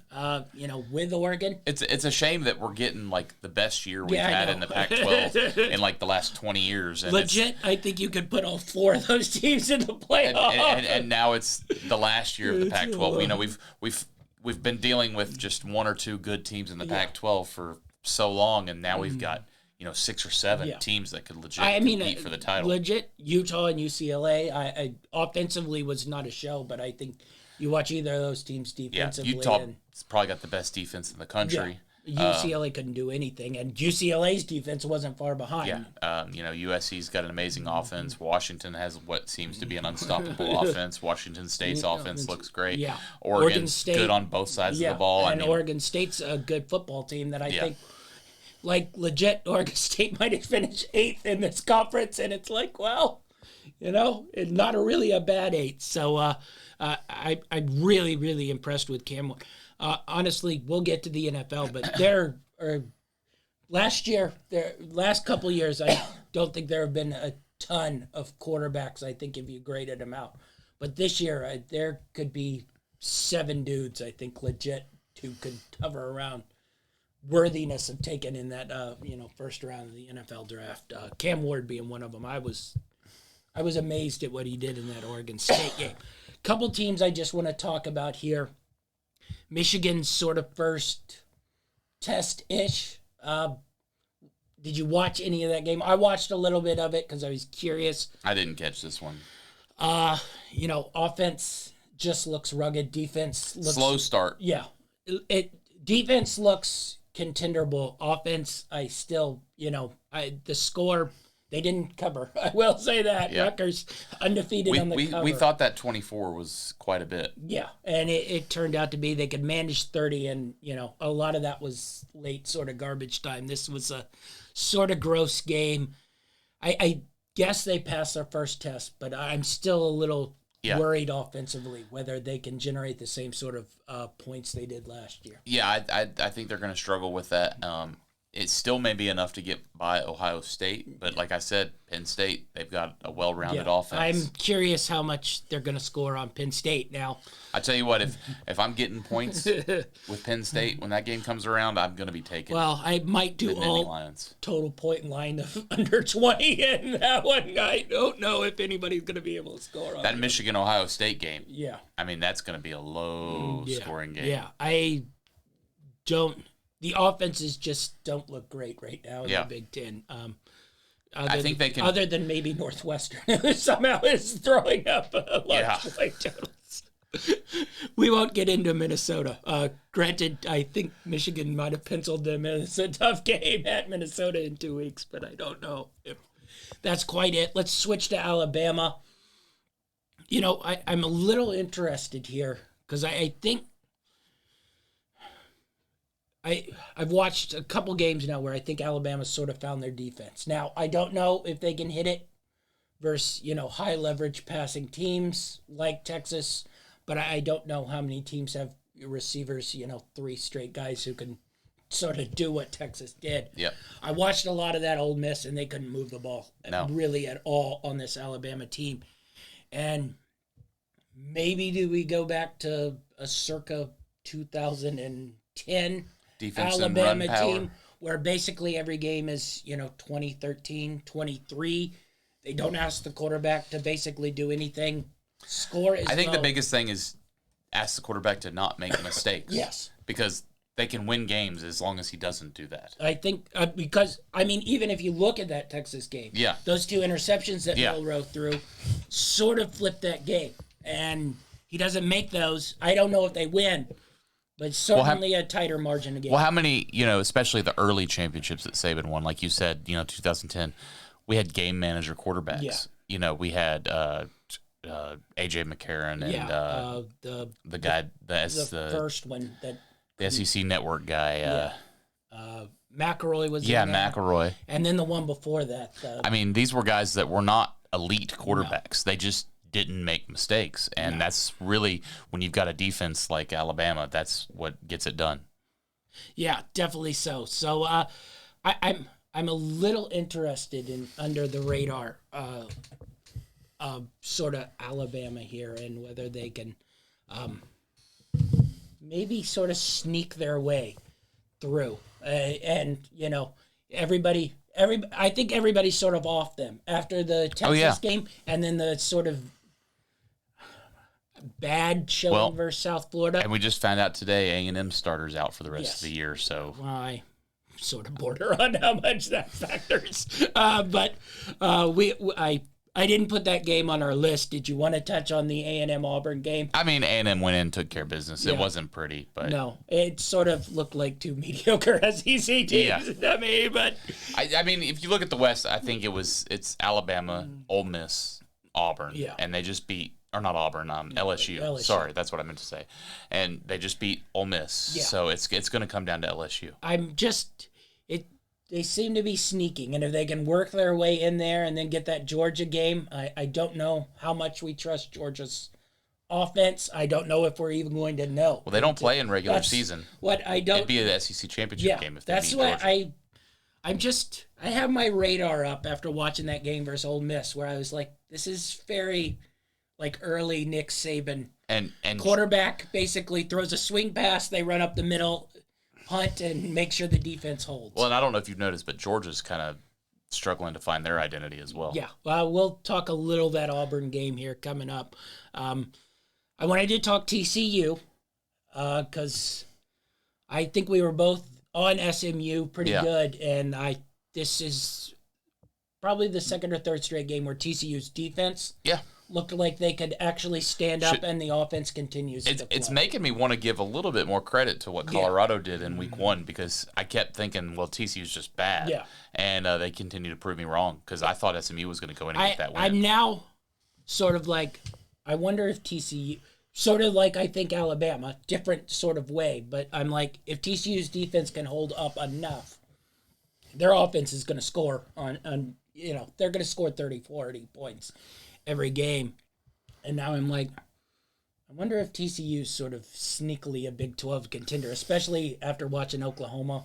[SPEAKER 3] with Oregon?
[SPEAKER 4] It's a shame that we're getting like the best year we've had in the Pac-12 in like the last 20 years. And
[SPEAKER 3] legit, I think you could put all four of those teams in the playoffs.
[SPEAKER 4] And now it's the last year of the Pac-12. We've been dealing with just one or two good teams in the Pac-12 for so long, and now we've got 6 or 7 teams that could legit compete for the title.
[SPEAKER 3] Legit, Utah and UCLA. I offensively was not a show, but I think you watch either of those teams defensively.
[SPEAKER 4] Yeah, Utah's probably got the best defense in the country.
[SPEAKER 3] Yeah. UCLA couldn't do anything, and UCLA's defense wasn't far behind.
[SPEAKER 4] Yeah, USC's got an amazing offense. Washington has what seems to be an unstoppable offense. Washington State's offense looks great.
[SPEAKER 3] Yeah,
[SPEAKER 4] Oregon's
[SPEAKER 3] State,
[SPEAKER 4] good on both sides of the ball.
[SPEAKER 3] And Oregon State's a good football team that I think, like legit, Oregon State might have finished 8th in this conference, and it's like, well, it's not really a bad 8th. So I'm really, really impressed with Cam. Honestly, we'll get to the NFL, but last couple of years, I don't think there have been a ton of quarterbacks, I think, if you graded them out. But this year, there could be 7 dudes, I think, legit, who could hover around worthiness of taking in that, first round of the NFL draft. Cam Ward being one of them. I was amazed at what he did in that Oregon State game. Couple teams I just want to talk about here. Michigan's sort of first test-ish. Did you watch any of that game? I watched a little bit of it because I was curious.
[SPEAKER 4] I didn't catch this one.
[SPEAKER 3] Offense just looks rugged. Defense looks
[SPEAKER 4] slow start.
[SPEAKER 3] Yeah, defense looks contenderable. Offense, I still, the score they didn't cover. I will say that.
[SPEAKER 4] Yeah.
[SPEAKER 3] Rutgers undefeated on the cover.
[SPEAKER 4] We thought that 24 was quite a bit.
[SPEAKER 3] Yeah, and it turned out to be they could manage 30, and a lot of that was late sort of garbage time. This was a sort of gross game. I guess they passed their first test, but I'm still a little worried offensively whether they can generate the same sort of points they did last year.
[SPEAKER 4] Yeah, I think they're going to struggle with that. It still may be enough to get by Ohio State, but like I said, Penn State, they've got a well-rounded offense.
[SPEAKER 3] I'm curious how much they're going to score on Penn State now.
[SPEAKER 4] I tell you what, if I'm getting points with Penn State when that game comes around, I'm going to be taking.
[SPEAKER 3] Well, I might do all
[SPEAKER 4] Lions.
[SPEAKER 3] Total point line of under 20 in that one. I don't know if anybody's going to be able to score on
[SPEAKER 4] that Michigan-Ohio State game.
[SPEAKER 3] Yeah.
[SPEAKER 4] I mean, that's going to be a low-scoring game.
[SPEAKER 3] Yeah, I don't. The offenses just don't look great right now in the Big Ten.
[SPEAKER 4] I think they can.
[SPEAKER 3] Other than maybe Northwestern, who somehow is throwing up large play totals. We won't get into Minnesota. Granted, I think Michigan might have penciled them as a tough game at Minnesota in 2 weeks, but I don't know if that's quite it. Let's switch to Alabama. I'm a little interested here because I think I've watched a couple games now where I think Alabama's sort of found their defense. Now, I don't know if they can hit it versus, high leverage passing teams like Texas, but I don't know how many teams have receivers, 3 straight guys who can sort of do what Texas did.
[SPEAKER 4] Yep.
[SPEAKER 3] I watched a lot of that Ole Miss, and they couldn't move the ball really at all on this Alabama team. And maybe do we go back to a circa 2010
[SPEAKER 4] defense
[SPEAKER 3] Alabama
[SPEAKER 4] and run power
[SPEAKER 3] team where basically every game is, 2013, 23. They don't ask the quarterback to basically do anything. Score is
[SPEAKER 4] I think
[SPEAKER 3] low.
[SPEAKER 4] the biggest thing is ask the quarterback to not make mistakes.
[SPEAKER 3] Yes.
[SPEAKER 4] Because they can win games as long as he doesn't do that.
[SPEAKER 3] I think because, even if you look at that Texas game, those 2 interceptions that Milroe threw sort of flipped that game. And he doesn't make those. I don't know if they win. But certainly a tighter margin again.
[SPEAKER 4] Well, how many, especially the early championships that Saban won, like you said, 2010, we had game manager quarterbacks. Yeah. We had A.J. McCarron and the guy, the
[SPEAKER 3] first one.
[SPEAKER 4] The SEC Network guy.
[SPEAKER 3] McElroy was in there.
[SPEAKER 4] McElroy.
[SPEAKER 3] And then the one before that.
[SPEAKER 4] These were guys that were not elite quarterbacks. No. They just didn't make mistakes, and that's really when you've got a defense like Alabama, that's what gets it done. Yeah,
[SPEAKER 3] definitely so. So I'm a little interested in under the radar sort of Alabama here and whether they can maybe sort of sneak their way through. And I think everybody's sort of off them after the Texas game, and then the sort of bad showing versus South Florida.
[SPEAKER 4] And we just found out today A&M starters out for the rest of the year. So
[SPEAKER 3] I sort of border on how much that factors. But I didn't put that game on our list. Did you want to touch on the A&M Auburn game?
[SPEAKER 4] A&M went in and took care of business. It wasn't pretty, but
[SPEAKER 3] no, it sort of looked like 2 mediocre SEC teams. Yeah. But
[SPEAKER 4] if you look at the West, I think it's Alabama, Ole Miss, Auburn, and they just beat. Or not Auburn, LSU. Sorry, that's what I meant to say. And they just beat Ole Miss. Yeah. So it's going to come down to LSU.
[SPEAKER 3] They seem to be sneaking. And if they can work their way in there and then get that Georgia game, I don't know how much we trust Georgia's offense. I don't know if we're even going to know.
[SPEAKER 4] Well, they don't play in regular season. It'd be an SEC championship game if they beat Georgia.
[SPEAKER 3] That's what I have my radar up after watching that game versus Ole Miss where I was like, this is very... like early Nick Saban.
[SPEAKER 4] And
[SPEAKER 3] quarterback basically throws a swing pass, they run up the middle, punt, and make sure the defense holds.
[SPEAKER 4] Well, and I don't know if you've noticed, but Georgia's kind of struggling to find their identity as well.
[SPEAKER 3] Yeah, we'll talk a little that Auburn game here coming up. I wanted to talk TCU because I think we were both on SMU pretty good, and this is probably the second or third straight game where TCU's defense looked like they could actually stand up, and the offense continues to flow.
[SPEAKER 4] It's making me want to give a little bit more credit to what Colorado did in week one, because I kept thinking, well, TCU's just bad.
[SPEAKER 3] Yeah.
[SPEAKER 4] And they continue to prove me wrong, because I thought SMU was going to go in and get that win.
[SPEAKER 3] I'm now sort of like, I wonder if TCU, sort of like I think Alabama, different sort of way, but I'm like, if TCU's defense can hold up enough, their offense is going to score on they're going to score 30, 40 points every game. And now I'm like, I wonder if TCU's sort of sneakily a Big 12 contender, especially after watching Oklahoma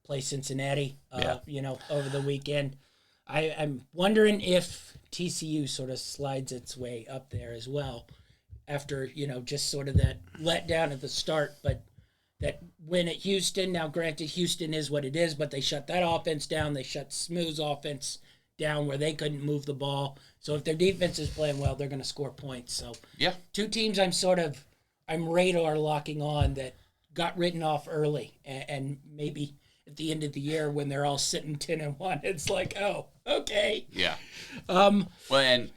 [SPEAKER 3] play Cincinnati, over the weekend. I'm wondering if TCU sort of slides its way up there as well after, just sort of that letdown at the start, but that win at Houston. Now, granted, Houston is what it is, but they shut that offense down. They shut Smooth's offense down where they couldn't move the ball. So if their defense is playing well, they're going to score points. So two teams I'm radar locking on that got written off early, and maybe at the end of the year when they're all sitting 10-1, it's like, oh, okay.
[SPEAKER 4] Yeah. Well, and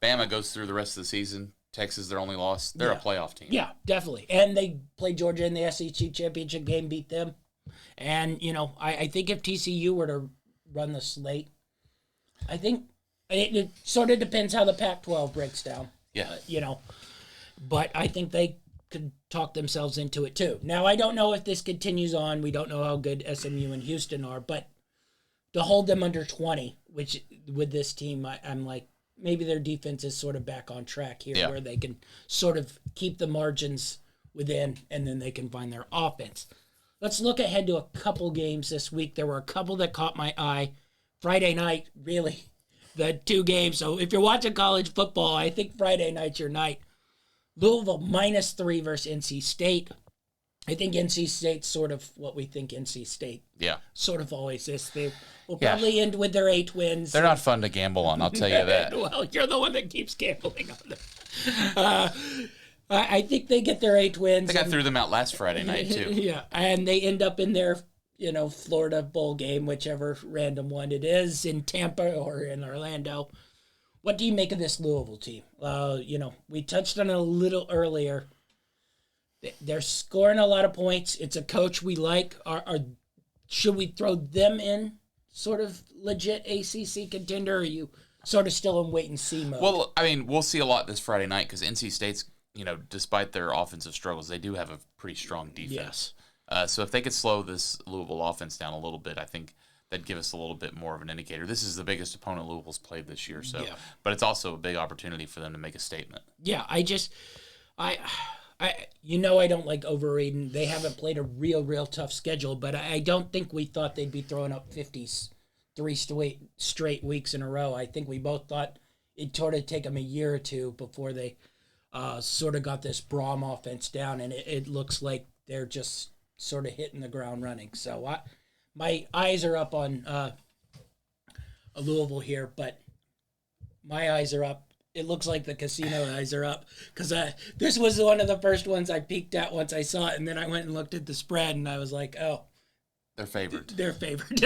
[SPEAKER 4] Bama goes through the rest of the season. Texas, their only loss. They're a playoff team.
[SPEAKER 3] Yeah, definitely. And they played Georgia in the SEC championship game, beat them. And, I think if TCU were to run the slate, I think it sort of depends how the Pac-12 breaks down.
[SPEAKER 4] Yeah.
[SPEAKER 3] But I think they could talk themselves into it too. Now, I don't know if this continues on. We don't know how good SMU and Houston are, but to hold them under 20, which with this team, I'm like, maybe their defense is sort of back on track here where they can sort of keep the margins within, and then they can find their offense. Let's look ahead to a couple games this week. There were a couple that caught my eye. Friday night, really, the two games. So if you're watching college football, I think Friday night's your night. Louisville -3 versus NC State. I think NC State's sort of what we think NC State sort of always is. They will probably end with their 8 wins.
[SPEAKER 4] They're not fun to gamble on, I'll tell you that.
[SPEAKER 3] Well, you're the one that keeps gambling on them. I think they get their 8 wins.
[SPEAKER 4] I think I threw them out last Friday night, too.
[SPEAKER 3] Yeah, and they end up in their Florida bowl game, whichever random one it is, in Tampa or in Orlando. What do you make of this Louisville team? We touched on it a little earlier. They're scoring a lot of points. It's a coach we like. Should we throw them in sort of legit ACC contender, or are you sort of still in wait-and-see mode?
[SPEAKER 4] Well, I mean, we'll see a lot this Friday night because NC State's, despite their offensive struggles, they do have a pretty strong defense.
[SPEAKER 3] Yes.
[SPEAKER 4] So if they could slow this Louisville offense down a little bit, I think that'd give us a little bit more of an indicator. This is the biggest opponent Louisville's played this year, but it's also a big opportunity for them to make a statement. Yeah,
[SPEAKER 3] I don't like overrating. They haven't played a real tough schedule, but I don't think we thought they'd be throwing up 50s 3 straight weeks in a row. I think we both thought it'd sort of take them a year or two before they sort of got this Braum offense down, and it looks like they're just sort of hitting the ground running. So my eyes are up on Louisville here, but my eyes are up. It looks like the casino eyes are up because this was one of the first ones I peeked at once I saw it, and then I went and looked at the spread, and I was like, oh.
[SPEAKER 4] They're favored.
[SPEAKER 3] They're favored.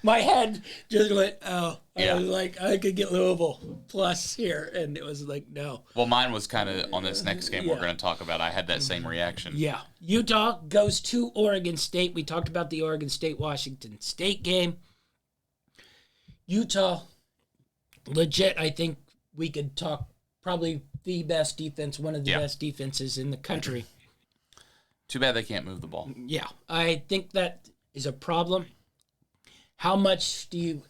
[SPEAKER 3] My head just went, oh. I was like, I could get Louisville plus here, and it was like, no.
[SPEAKER 4] Well, mine was kind of on this next game we're going to talk about. I had that same reaction.
[SPEAKER 3] Yeah. Utah goes to Oregon State. We talked about the Oregon State-Washington State game. Utah, legit, I think, we could talk probably the best defense, one of the best defenses in the country.
[SPEAKER 4] Too bad they can't move the ball.
[SPEAKER 3] Yeah, I think that is a problem. How much do you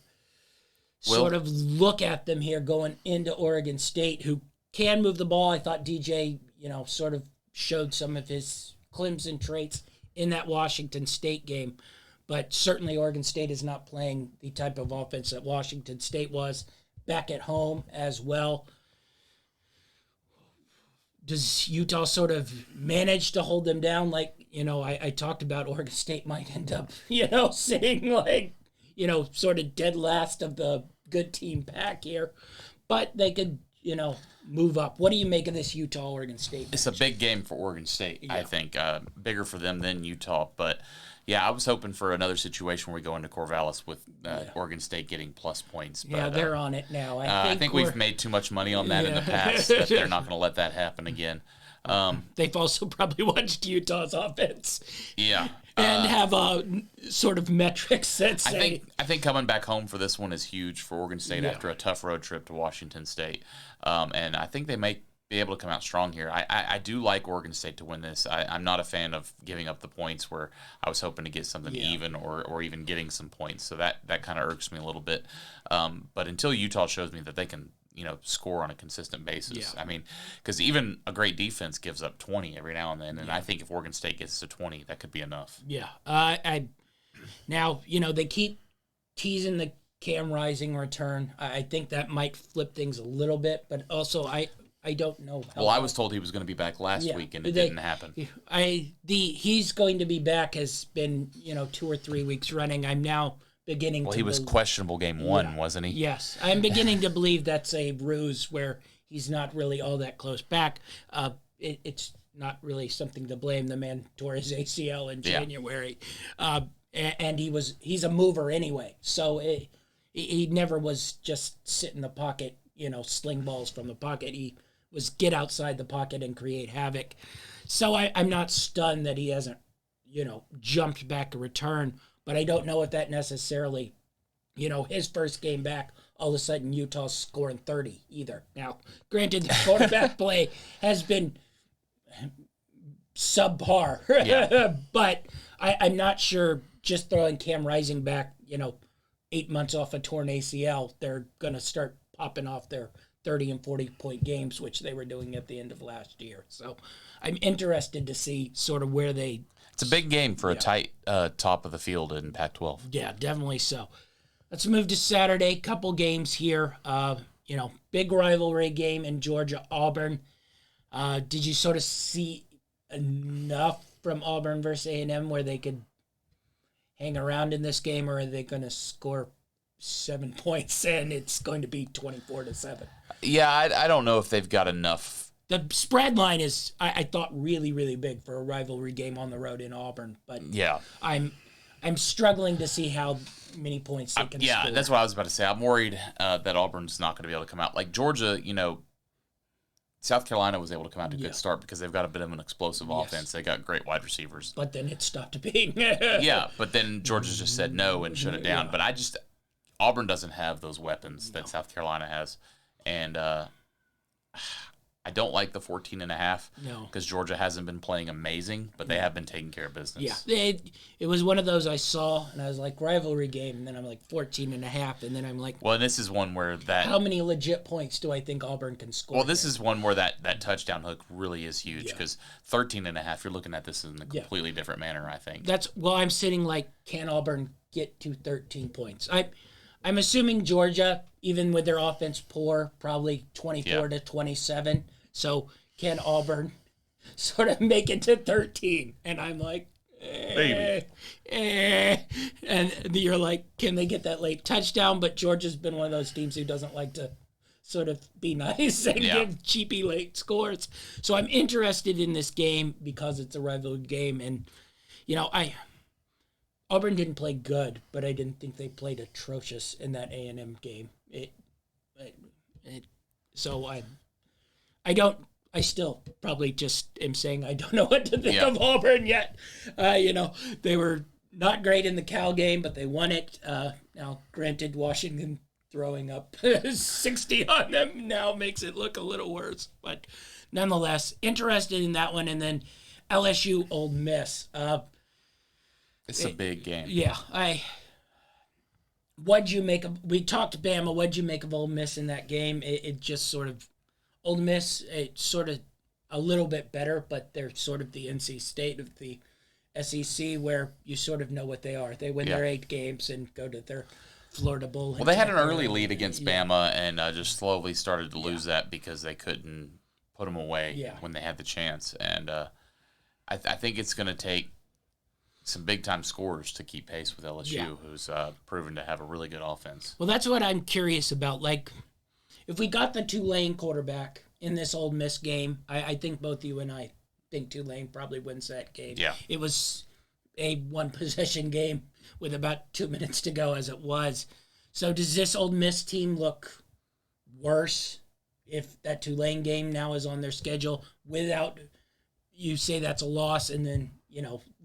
[SPEAKER 3] sort of look at them here going into Oregon State, who can move the ball? I thought DJ, sort of showed some of his Clemson traits in that Washington State game, but certainly Oregon State is not playing the type of offense that Washington State was back at home as well. Does Utah sort of manage to hold them down? Like, I talked about Oregon State might end up, sitting like, sort of dead last of the good team pack here, but they could, move up. What do you make of this Utah-Oregon State match?
[SPEAKER 4] It's a big game for Oregon State, I think. Bigger for them than Utah. But, yeah, I was hoping for another situation where we go into Corvallis with Oregon State getting plus points. But,
[SPEAKER 3] they're on it now.
[SPEAKER 4] I think we've made too much money on that in the past that they're not going to let that happen again.
[SPEAKER 3] They've also probably watched Utah's offense.
[SPEAKER 4] Yeah.
[SPEAKER 3] And have a sort of metrics that say...
[SPEAKER 4] I think coming back home for this one is huge for Oregon State after a tough road trip to Washington State. And I think they may be able to come out strong here. I do like Oregon State to win this. I'm not a fan of giving up the points where I was hoping to get something even or even getting some points. So that kind of irks me a little bit. But until Utah shows me that they can score on a consistent basis. I mean, because even a great defense gives up 20 every now and then, and I think if Oregon State gets to 20, that could be enough.
[SPEAKER 3] Yeah. Now, they keep teasing the Cam Rising return. I think that might flip things a little bit, but also I don't know how.
[SPEAKER 4] Well, I was told he was going to be back last week, and it didn't happen.
[SPEAKER 3] He's going to be back has been 2 or 3 weeks running. I'm now beginning to
[SPEAKER 4] he was questionable game one, wasn't he?
[SPEAKER 3] Yes. I'm beginning to believe that's a ruse where he's not really all that close back. It's not really something to blame. The man tore his ACL in January. And he's a mover anyway. So he never was just sit in the pocket, sling balls from the pocket. He was get outside the pocket and create havoc. So I'm not stunned that he hasn't, jumped back a return. But I don't know if that necessarily, his first game back, all of a sudden Utah's scoring 30 either. Now, granted, the quarterback play has been subpar, but I'm not sure just throwing Cam Rising back, 8 months off a torn ACL, they're going to start popping off their 30 and 40-point games, which they were doing at the end of last year. So I'm interested to see sort of where they...
[SPEAKER 4] It's a big game for a tight top of the field in Pac-12.
[SPEAKER 3] Yeah, definitely so. Let's move to Saturday. Couple games here. Big rivalry game in Georgia-Auburn. Did you sort of see enough from Auburn versus A&M where they could hang around in this game, or are they going to score 7 points and it's going to be 24-7?
[SPEAKER 4] Yeah, I don't know if they've got enough.
[SPEAKER 3] The spread line is, I thought, really, really big for a rivalry game on the road in Auburn. But I'm struggling to see how many points they can score.
[SPEAKER 4] Yeah, that's what I was about to say. I'm worried that Auburn's not going to be able to come out. Like Georgia, South Carolina was able to come out to a good start because they've got a bit of an explosive offense. They got great wide receivers.
[SPEAKER 3] But then it stopped being.
[SPEAKER 4] Yeah, but then Georgia just said no and shut it down. But Auburn doesn't have those weapons that South Carolina has. And I don't like the 14.5 because Georgia hasn't been playing amazing, but they have been taking care of business.
[SPEAKER 3] Yeah, it was one of those I saw, and I was like, rivalry game, and then I'm like 14.5, and then I'm like...
[SPEAKER 4] Well, and this is one where that...
[SPEAKER 3] How many legit points do I think Auburn can score?
[SPEAKER 4] Well, this is one where that touchdown hook really is huge because 13.5, you're looking at this in a completely different manner, I think.
[SPEAKER 3] I'm sitting like, can Auburn get to 13 points? I'm assuming Georgia, even with their offense poor, probably 24-27. So can Auburn sort of make it to 13? And I'm like, maybe. And you're like, can they get that late touchdown? But Georgia's been one of those teams who doesn't like to sort of be nice and give cheapy late scores. So I'm interested in this game because it's a rivalry game. And, Auburn didn't play good, but I didn't think they played atrocious in that A&M game. I still probably just am saying I don't know what to think of Auburn yet. They were not great in the Cal game, but they won it. Now, granted, Washington throwing up 60 on them now makes it look a little worse. But nonetheless, interested in that one. And then LSU Ole Miss.
[SPEAKER 4] It's a big game.
[SPEAKER 3] Yeah. What'd you make of... We talked Bama. What'd you make of Ole Miss in that game? It just sort of... Ole Miss, it's sort of a little bit better, but they're sort of the NC State of the SEC where you sort of know what they are. They win their 8 games and go to their Florida Bowl.
[SPEAKER 4] Well, they had an early lead against Bama and just slowly started to lose that because they couldn't put them away when they had the chance. And I think it's going to take some big-time scorers to keep pace with LSU, who's proven to have a really good offense.
[SPEAKER 3] Well, that's what I'm curious about. Like, if we got the Tulane quarterback in this Ole Miss game, I think both you and I think Tulane probably wins that game.
[SPEAKER 4] Yeah.
[SPEAKER 3] It was a one-possession game with about 2 minutes to go as it was. So does this Ole Miss team look worse if that Tulane game now is on their schedule without, you say that's a loss, and then,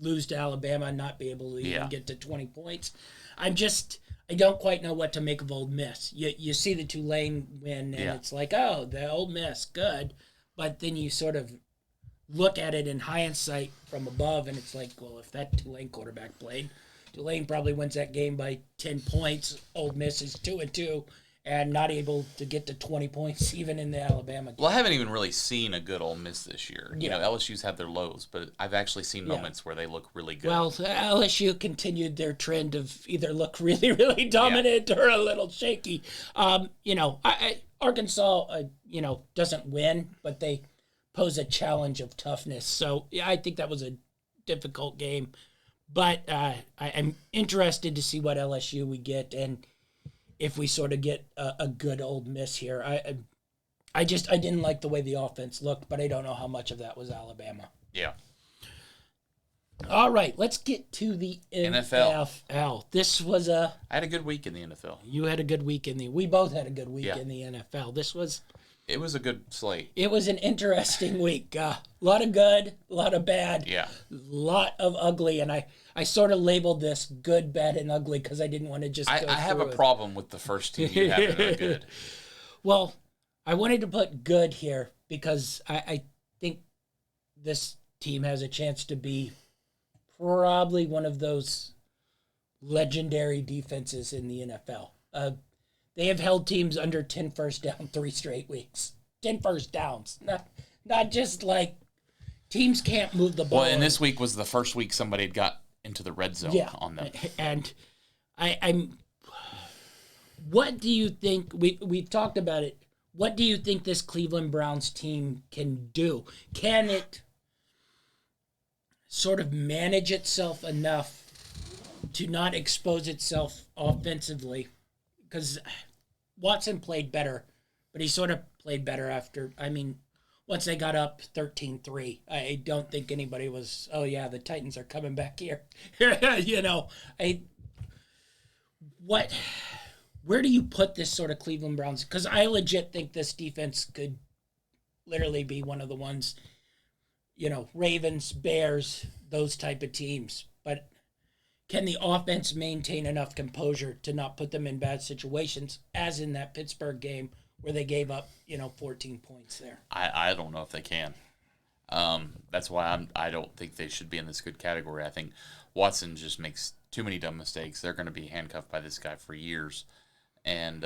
[SPEAKER 3] lose to Alabama and not be able to even get to 20 points? I don't quite know what to make of Ole Miss. You see the Tulane win, and it's like, oh, the Ole Miss, good. But then you sort of look at it in hindsight from above, and it's like, well, if that Tulane quarterback played, Tulane probably wins that game by 10 points. Ole Miss is 2-2 and not able to get to 20 points even in the Alabama game.
[SPEAKER 4] Well, I haven't even really seen a good Ole Miss this year. LSU's had their lows, but I've actually seen moments where they look really good.
[SPEAKER 3] Well, LSU continued their trend of either look really, really dominant or a little shaky. Arkansas, doesn't win, but they pose a challenge of toughness. So, I think that was a difficult game. But I'm interested to see what LSU we get, and if we sort of get a good Ole Miss here. I didn't like the way the offense looked, but I don't know how much of that was Alabama.
[SPEAKER 4] Yeah.
[SPEAKER 3] All right, let's get to the NFL. This was
[SPEAKER 4] I had a good week in the NFL.
[SPEAKER 3] You had a good week we both had a good week in the NFL.
[SPEAKER 4] It was a good slate.
[SPEAKER 3] It was an interesting week. A lot of good, a lot of bad.
[SPEAKER 4] Yeah.
[SPEAKER 3] A lot of ugly, and I sort of labeled this good, bad, and ugly because I didn't want to just
[SPEAKER 4] I have a problem with the first team you have in good.
[SPEAKER 3] Well, I wanted to put good here because I think this team has a chance to be probably one of those legendary defenses in the NFL. They have held teams under 10 first down 3 straight weeks. 10 first downs. Not just like teams can't move the ball.
[SPEAKER 4] Well, and this week was the first week somebody had got into the red zone on them.
[SPEAKER 3] And I'm what do you think, we've talked about it, what do you think this Cleveland Browns team can do? Can it sort of manage itself enough to not expose itself offensively? Because Watson played better, but he sort of played better once they got up 13-3. I don't think anybody was, oh yeah, the Titans are coming back here. Where do you put this sort of Cleveland Browns? Because I legit think this defense could literally be one of the ones, Ravens, Bears, those type of teams. But can the offense maintain enough composure to not put them in bad situations, as in that Pittsburgh game where they gave up, 14 points there?
[SPEAKER 4] I don't know if they can. That's why I don't think they should be in this good category. I think Watson just makes too many dumb mistakes. They're going to be handcuffed by this guy for years. And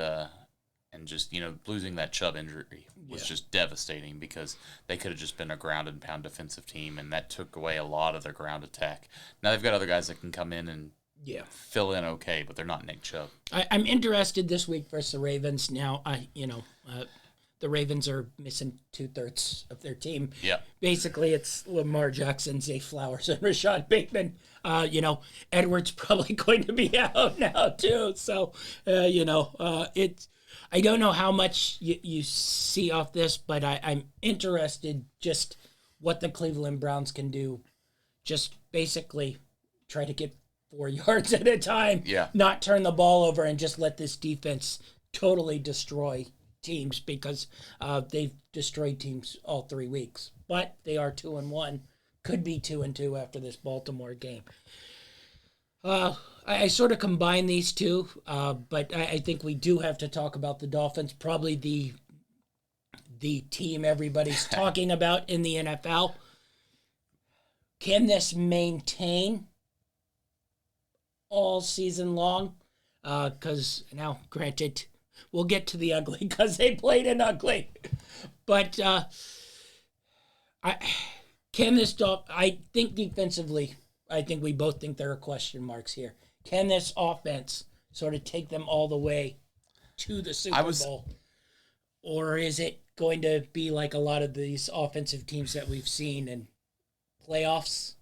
[SPEAKER 4] just, losing that Chubb injury was just devastating because they could have just been a ground and pound defensive team, and that took away a lot of their ground attack. Now they've got other guys that can come in and fill in okay, but they're not Nick Chubb. I'm
[SPEAKER 3] interested this week versus the Ravens. Now, the Ravens are missing 2/3 of their team.
[SPEAKER 4] Yeah.
[SPEAKER 3] Basically, it's Lamar Jackson, Zay Flowers, and Rashad Bateman. Edwards probably going to be out now too. So, it's. I don't know how much you see off this, but I'm interested just what the Cleveland Browns can do. Just basically try to get 4 yards at a time.
[SPEAKER 4] Yeah.
[SPEAKER 3] Not turn the ball over and just let this defense totally destroy teams because they've destroyed teams all 3 weeks. But they are 2-1. Could be 2-2 after this Baltimore game. I sort of combine these two, but I think we do have to talk about the Dolphins, probably the team everybody's talking about in the NFL. Can this maintain all season long? Because now, granted, we'll get to the ugly because they played an ugly. But I think defensively, I think we both think there are question marks here. Can this offense sort of take them all the way to the Super Bowl? Or is it going to be like a lot of these offensive teams that we've seen in playoffs,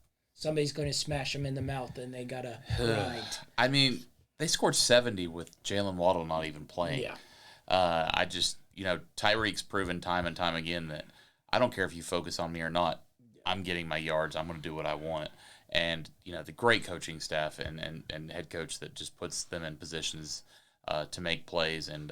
[SPEAKER 3] somebody's going to smash them in the mouth, and they got to grind.
[SPEAKER 4] I mean, they scored 70 with Jalen Waddle not even playing.
[SPEAKER 3] Yeah.
[SPEAKER 4] I just, Tyreek's proven time and time again that I don't care if you focus on me or not. I'm getting my yards. I'm going to do what I want. And, the great coaching staff and head coach that just puts them in positions to make plays. And,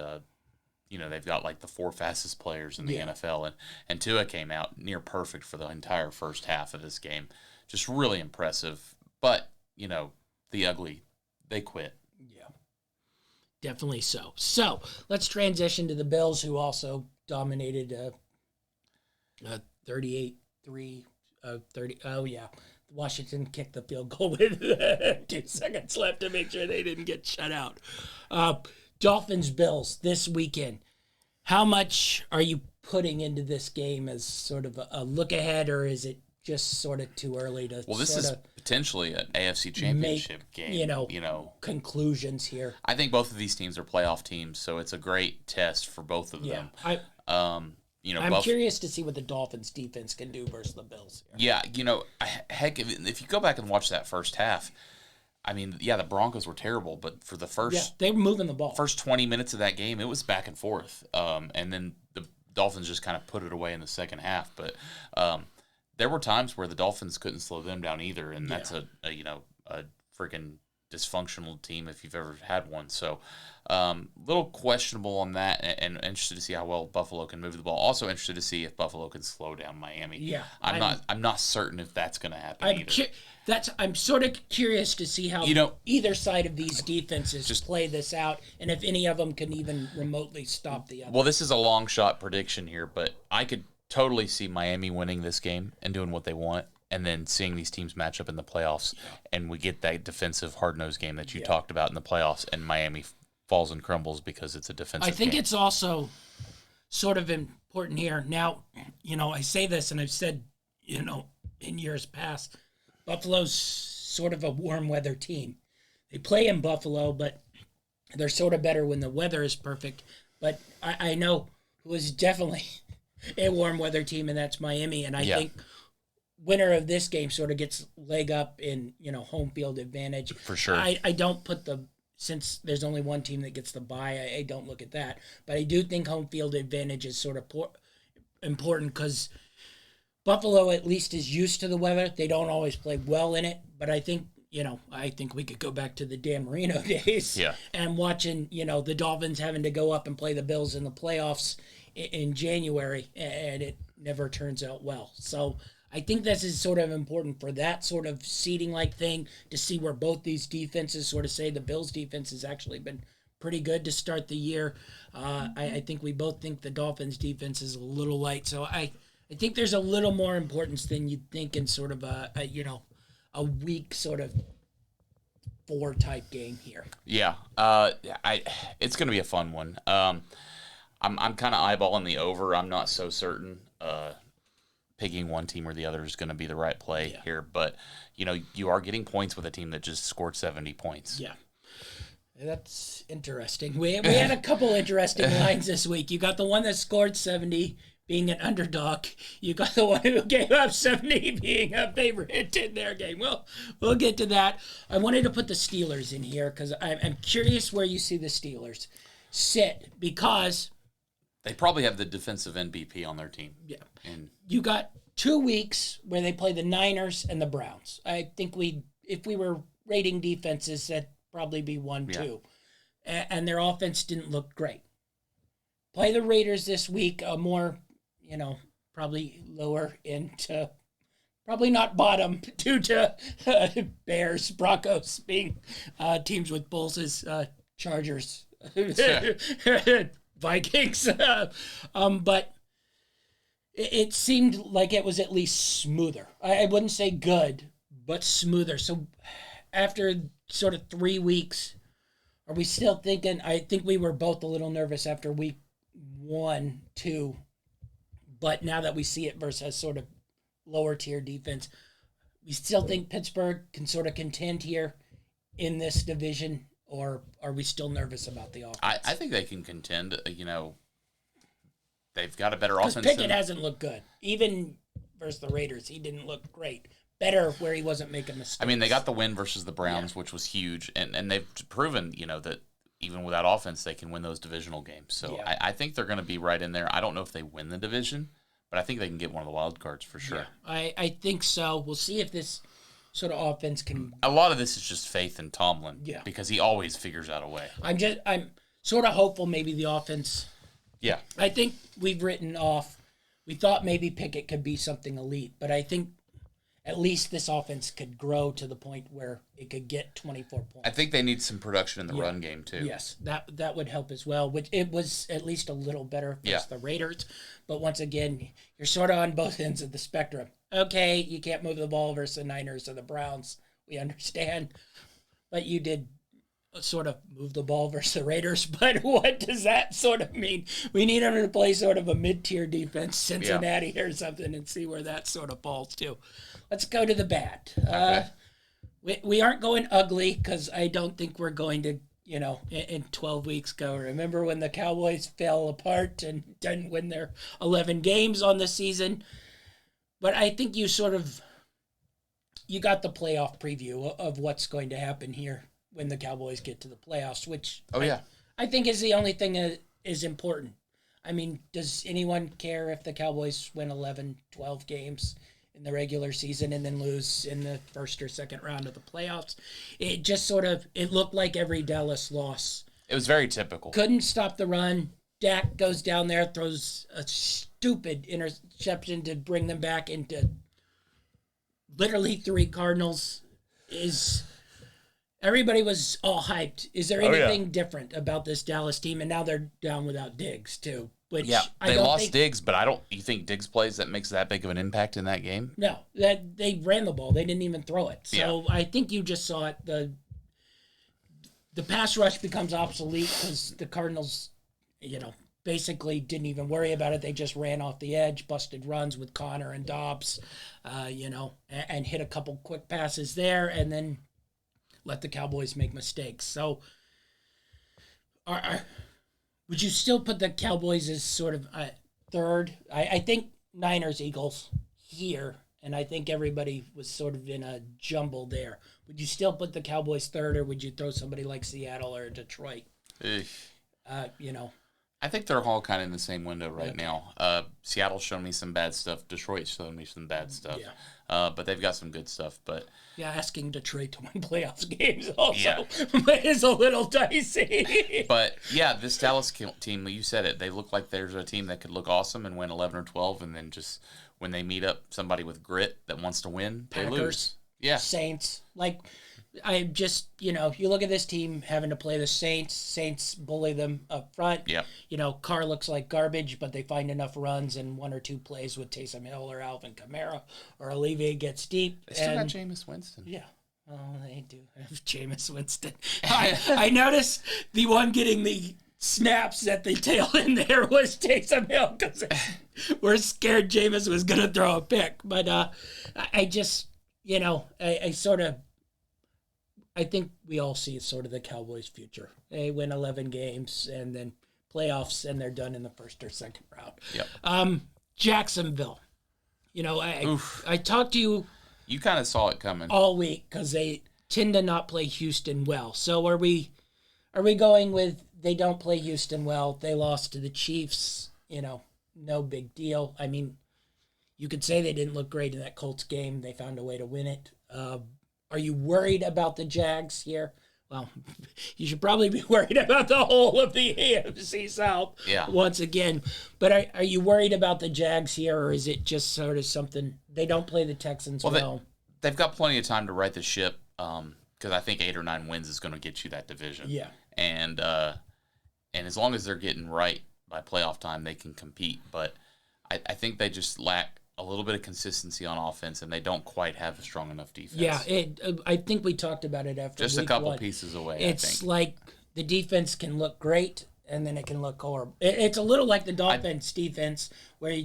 [SPEAKER 4] they've got like the 4 fastest players in the NFL. And Tua came out near perfect for the entire first half of this game. Just really impressive. But, the ugly, they quit.
[SPEAKER 3] Yeah. Definitely so. So let's transition to the Bills, who also dominated 38-3, 30. Oh, yeah. Washington kicked the field goal with 2 seconds left to make sure they didn't get shut out. Dolphins-Bills this weekend. How much are you putting into this game as sort of a look ahead, or is it just sort of too early to
[SPEAKER 4] this is potentially an AFC championship game.
[SPEAKER 3] Conclusions here.
[SPEAKER 4] I think both of these teams are playoff teams, so it's a great test for both of them.
[SPEAKER 3] I'm curious to see what the Dolphins defense can do versus the Bills
[SPEAKER 4] Yeah,
[SPEAKER 3] here.
[SPEAKER 4] heck, if you go back and watch that first half, I mean, the Broncos were terrible, but for the
[SPEAKER 3] they were moving the ball.
[SPEAKER 4] First 20 minutes of that game, it was back and forth. And then the Dolphins just kind of put it away in the second half. But there were times where the Dolphins couldn't slow them down either, and that's a freaking dysfunctional team if you've ever had one. So little questionable on that, and interested to see how well Buffalo can move the ball. Also interested to see if Buffalo can slow down Miami.
[SPEAKER 3] Yeah,
[SPEAKER 4] I'm not certain if that's going to happen either.
[SPEAKER 3] I'm sort of curious to see how either side of these defenses play this out, and if any of them can even remotely stop the other.
[SPEAKER 4] Well, this is a long shot prediction here, but I could totally see Miami winning this game and doing what they want, and then seeing these teams match up in the playoffs, and we get that defensive hard-nosed game that you talked about in the playoffs, and Miami falls and crumbles because it's a defensive
[SPEAKER 3] I think
[SPEAKER 4] game.
[SPEAKER 3] It's also sort of important here. Now, I say this, and I've said, in years past, Buffalo's sort of a warm weather team. They play in Buffalo, but they're sort of better when the weather is perfect. But I know who is definitely a warm weather team, and that's Miami. And I think winner of this game sort of gets leg up in, home field advantage.
[SPEAKER 4] For sure.
[SPEAKER 3] I don't put since there's only one team that gets the bye, I don't look at that. But I do think home field advantage is sort of important because Buffalo at least is used to the weather. They don't always play well in it, but I think we could go back to the Dan Marino days and watching, the Dolphins having to go up and play the Bills in the playoffs in January, and it never turns out well. So I think this is sort of important for that sort of seeding-like thing to see where both these defenses sort of say the Bills' defense has actually been pretty good to start the year. I think we both think the Dolphins' defense is a little light, so I think there's a little more importance than you'd think in sort of a weak sort of 4 type game here.
[SPEAKER 4] Yeah, it's going to be a fun one. I'm kind of eyeballing the over. I'm not so certain. Picking one team or the other is going to be the right play here, but you are getting points with a team that just scored 70 points.
[SPEAKER 3] Yeah. That's interesting. We had a couple interesting lines this week. You got the one that scored 70 being an underdog. You got the one who gave up 70 being a favorite in their game. Well, we'll get to that. I wanted to put the Steelers in here because I'm curious where you see the Steelers sit because
[SPEAKER 4] they probably have the defensive MVP on their team.
[SPEAKER 3] Yeah.
[SPEAKER 4] And
[SPEAKER 3] you got 2 weeks where they play the Niners and the Browns. I think if we were rating defenses, that'd probably be 1-2. And their offense didn't look great. Play the Raiders this week, a more, probably lower into, probably not bottom due to Bears, Broncos being teams with pulses, Chargers, Vikings. But it seemed like it was at least smoother. I wouldn't say good, but smoother. So after sort of 3 weeks, are we still thinking? I think we were both a little nervous after week 1, 2, but now that we see it versus sort of lower tier defense, we still think Pittsburgh can sort of contend here in this division, or are we still nervous about the offense?
[SPEAKER 4] I think they can contend. They've got a better offense.
[SPEAKER 3] Pickett hasn't looked good. Even versus the Raiders, he didn't look great. better where he wasn't making mistakes.
[SPEAKER 4] I mean, they got the win versus the Browns, which was huge, and they've proven, that even without offense, they can win those divisional games. So I think they're going to be right in there. I don't know if they win the division, but I think they can get one of the wild cards for sure.
[SPEAKER 3] Yeah, I think so. We'll see if this sort of offense can.
[SPEAKER 4] A lot of this is just faith in Tomlin,
[SPEAKER 3] Yeah,
[SPEAKER 4] because he always figures out a way.
[SPEAKER 3] I'm sort of hopeful maybe the offense.
[SPEAKER 4] Yeah,
[SPEAKER 3] I think we've written off. We thought maybe Pickett could be something elite, but I think at least this offense could grow to the point where it could get 24 points.
[SPEAKER 4] I think they need some production in the run game too.
[SPEAKER 3] Yes, that would help as well. Which it was at least a little better against the Raiders, but once again, you're sort of on both ends of the spectrum. Okay, you can't move the ball versus the Niners or the Browns. We understand, but you did sort of move the ball versus the Raiders. But what does that sort of mean? We need them to play sort of a mid-tier defense, Cincinnati or something, and see where that sort of falls to. Let's go to the bad.
[SPEAKER 4] Okay.
[SPEAKER 3] We aren't going ugly because I don't think we're going to, in 12 weeks go. Remember when the Cowboys fell apart and didn't win their 11 games on the season? But I think you got the playoff preview of what's going to happen here when the Cowboys get to the playoffs, which I think is the only thing that is important. I mean, does anyone care if the Cowboys win 11, 12 games in the regular season and then lose in the first or second round of the playoffs? It just it looked like every Dallas loss.
[SPEAKER 4] It was very typical.
[SPEAKER 3] Couldn't stop the run. Dak goes down there, throws a stupid interception to bring them back into literally 3 Cardinals. Everybody was all hyped. Is there anything different about this Dallas team? And now they're down without Diggs too. Which
[SPEAKER 4] they lost Diggs, but you think Diggs plays that makes that big of an impact in that game?
[SPEAKER 3] No, that they ran the ball. They didn't even throw it. So I think you just saw it. The pass rush becomes obsolete because the Cardinals, basically didn't even worry about it. They just ran off the edge, busted runs with Connor and Dobbs, and hit a couple quick passes there, and then let the Cowboys make mistakes. So, would you still put the Cowboys as sort of third? I think Niners, Eagles here, and I think everybody was sort of in a jumble there. Would you still put the Cowboys third, or would you throw somebody like Seattle or Detroit?
[SPEAKER 4] I think they're all kind of in the same window right now. Seattle's shown me some bad stuff. Detroit's shown me some bad stuff. Yeah. But they've got some good stuff. But
[SPEAKER 3] asking Detroit to win playoffs games also is a little dicey.
[SPEAKER 4] But, this Dallas team, you said it, they look like there's a team that could look awesome and win 11 or 12, and then just when they meet up somebody with grit that wants to win,
[SPEAKER 3] Packers,
[SPEAKER 4] they lose. Yeah.
[SPEAKER 3] Saints. I just, you look at this team having to play the Saints. Saints bully them up front.
[SPEAKER 4] Yeah.
[SPEAKER 3] Carr looks like garbage, but they find enough runs and 1 or 2 plays with Taysom Hill or Alvin Kamara or Olivier gets deep.
[SPEAKER 4] They still got Jameis Winston.
[SPEAKER 3] Yeah. Oh, they do have Jameis Winston. I noticed the one getting the snaps at the tail end there was Taysom Hill because we're scared Jameis was going to throw a pick. But I just, I think we all see sort of the Cowboys' future. They win 11 games and then playoffs, and they're done in the first or second round.
[SPEAKER 4] Yep.
[SPEAKER 3] Jacksonville. I talked to you.
[SPEAKER 4] You kind of saw it coming
[SPEAKER 3] all week because they tend to not play Houston well. So are we going with they don't play Houston well? They lost to the Chiefs. No big deal. I mean, you could say they didn't look great in that Colts game. They found a way to win it. Are you worried about the Jags here? Well, you should probably be worried about the whole of the AFC South once again. But are you worried about the Jags here, or is it just sort of something they don't play the Texans well?
[SPEAKER 4] They've got plenty of time to right the ship because I think 8 or 9 wins is going to get you that division.
[SPEAKER 3] Yeah.
[SPEAKER 4] And as long as they're getting right by playoff time, they can compete. But I think they just lack a little bit of consistency on offense, and they don't quite have a strong enough defense.
[SPEAKER 3] Yeah, I think we talked about it after
[SPEAKER 4] just
[SPEAKER 3] week
[SPEAKER 4] a couple
[SPEAKER 3] 1.
[SPEAKER 4] pieces away.
[SPEAKER 3] It's like the defense can look great, and then it can look horrible. It's a little like the Dolphins' defense, where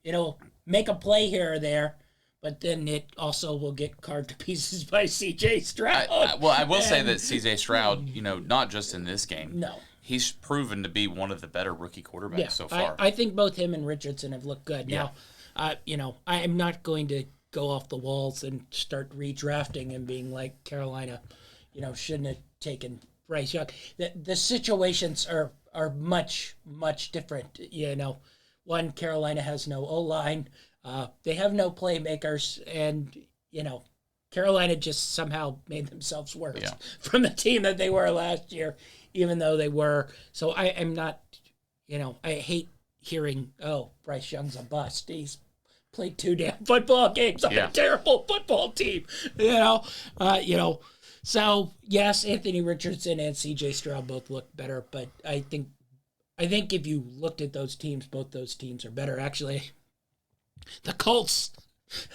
[SPEAKER 3] it'll make a play here or there, but then it also will get carved to pieces by C.J. Stroud.
[SPEAKER 4] I will say that C.J. Stroud, not just in this game.
[SPEAKER 3] No.
[SPEAKER 4] He's proven to be one of the better rookie quarterbacks so far.
[SPEAKER 3] I think both him and Richardson have looked good.
[SPEAKER 4] Yeah.
[SPEAKER 3] Now, I am not going to go off the walls and start redrafting and being like Carolina, shouldn't have taken Bryce Young. The situations are much, much different. One, Carolina has no O-line. They have no playmakers, and, Carolina just somehow made themselves worse from the team that they were last year, even though they were. So I am not, I hate hearing, oh, Bryce Young's a bust. He's played 2 damn football games on a terrible football team, So, yes, Anthony Richardson and C.J. Stroud both look better, but I think if you looked at those teams, both those teams are better. Actually, the Colts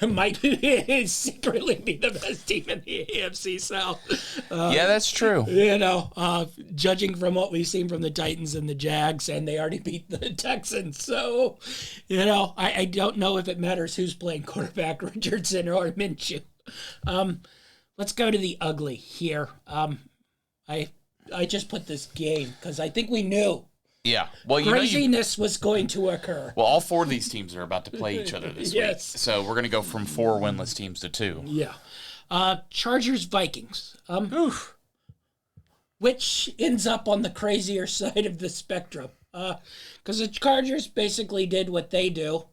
[SPEAKER 3] might secretly be the best team in the AFC South.
[SPEAKER 4] Yeah, that's true.
[SPEAKER 3] Judging from what we've seen from the Titans and the Jags, and they already beat the Texans. So, I don't know if it matters who's playing quarterback, Richardson or Minshew. Let's go to the ugly here. I just put this game because I think we knew.
[SPEAKER 4] Yeah. Well,
[SPEAKER 3] craziness was going to occur.
[SPEAKER 4] Well, all 4 of these teams are about to play each other this week. So we're going to go from 4 winless teams to 2.
[SPEAKER 3] Yeah. Chargers, Vikings. Which ends up on the crazier side of the spectrum. Because the Chargers basically did what they do.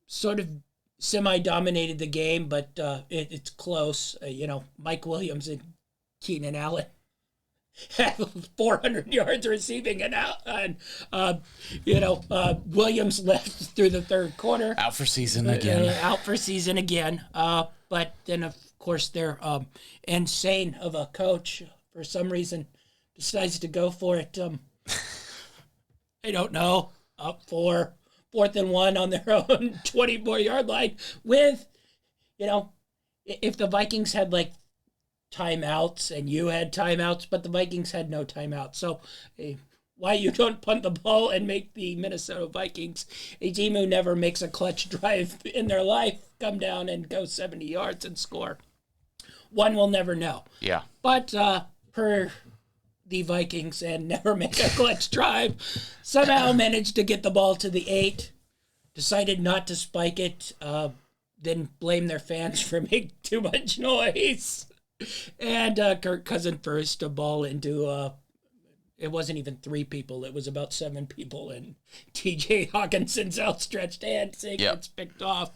[SPEAKER 3] Sort of semi-dominated the game, but it's close. Mike Williams and Keenan Allen had 400 yards receiving and Williams left through the third quarter.
[SPEAKER 4] Out for season again.
[SPEAKER 3] But then, of course, their insane of a coach, for some reason, decides to go for it. I don't know. Up for 4th and 1 on their own 24-yard line with, if the Vikings had, timeouts and you had timeouts, but the Vikings had no timeouts. So why you don't punt the ball and make the Minnesota Vikings, a team who never makes a clutch drive in their life, come down and go 70 yards and score? One will never know.
[SPEAKER 4] Yeah.
[SPEAKER 3] But per the Vikings and never make a clutch drive, somehow managed to get the ball to the 8, decided not to spike it, then blame their fans for making too much noise. And Kirk Cousins first a ball into, it wasn't even 3 people. It was about 7 people. And T.J. Hawkinson's outstretched hand saying it's picked off.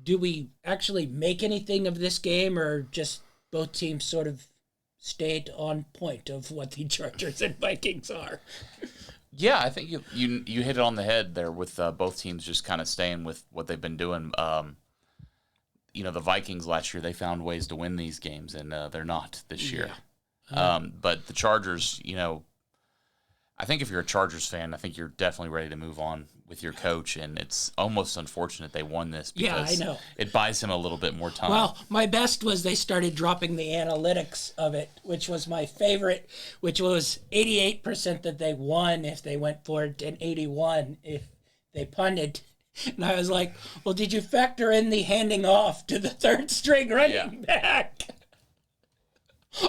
[SPEAKER 3] Do we actually make anything of this game, or just both teams sort of stayed on point of what the Chargers and Vikings are?
[SPEAKER 4] Yeah, I think you hit it on the head there with both teams just kind of staying with what they've been doing. The Vikings last year, they found ways to win these games, and they're not this year. But the Chargers, I think if you're a Chargers fan, I think you're definitely ready to move on with your coach, and it's almost unfortunate they won this because
[SPEAKER 3] I know.
[SPEAKER 4] It buys him a little bit more time.
[SPEAKER 3] Well, my best was they started dropping the analytics of it, which was my favorite, which was 88% that they won if they went for it and 81% if they punted. And I was like, well, did you factor in the handing off to the third string running back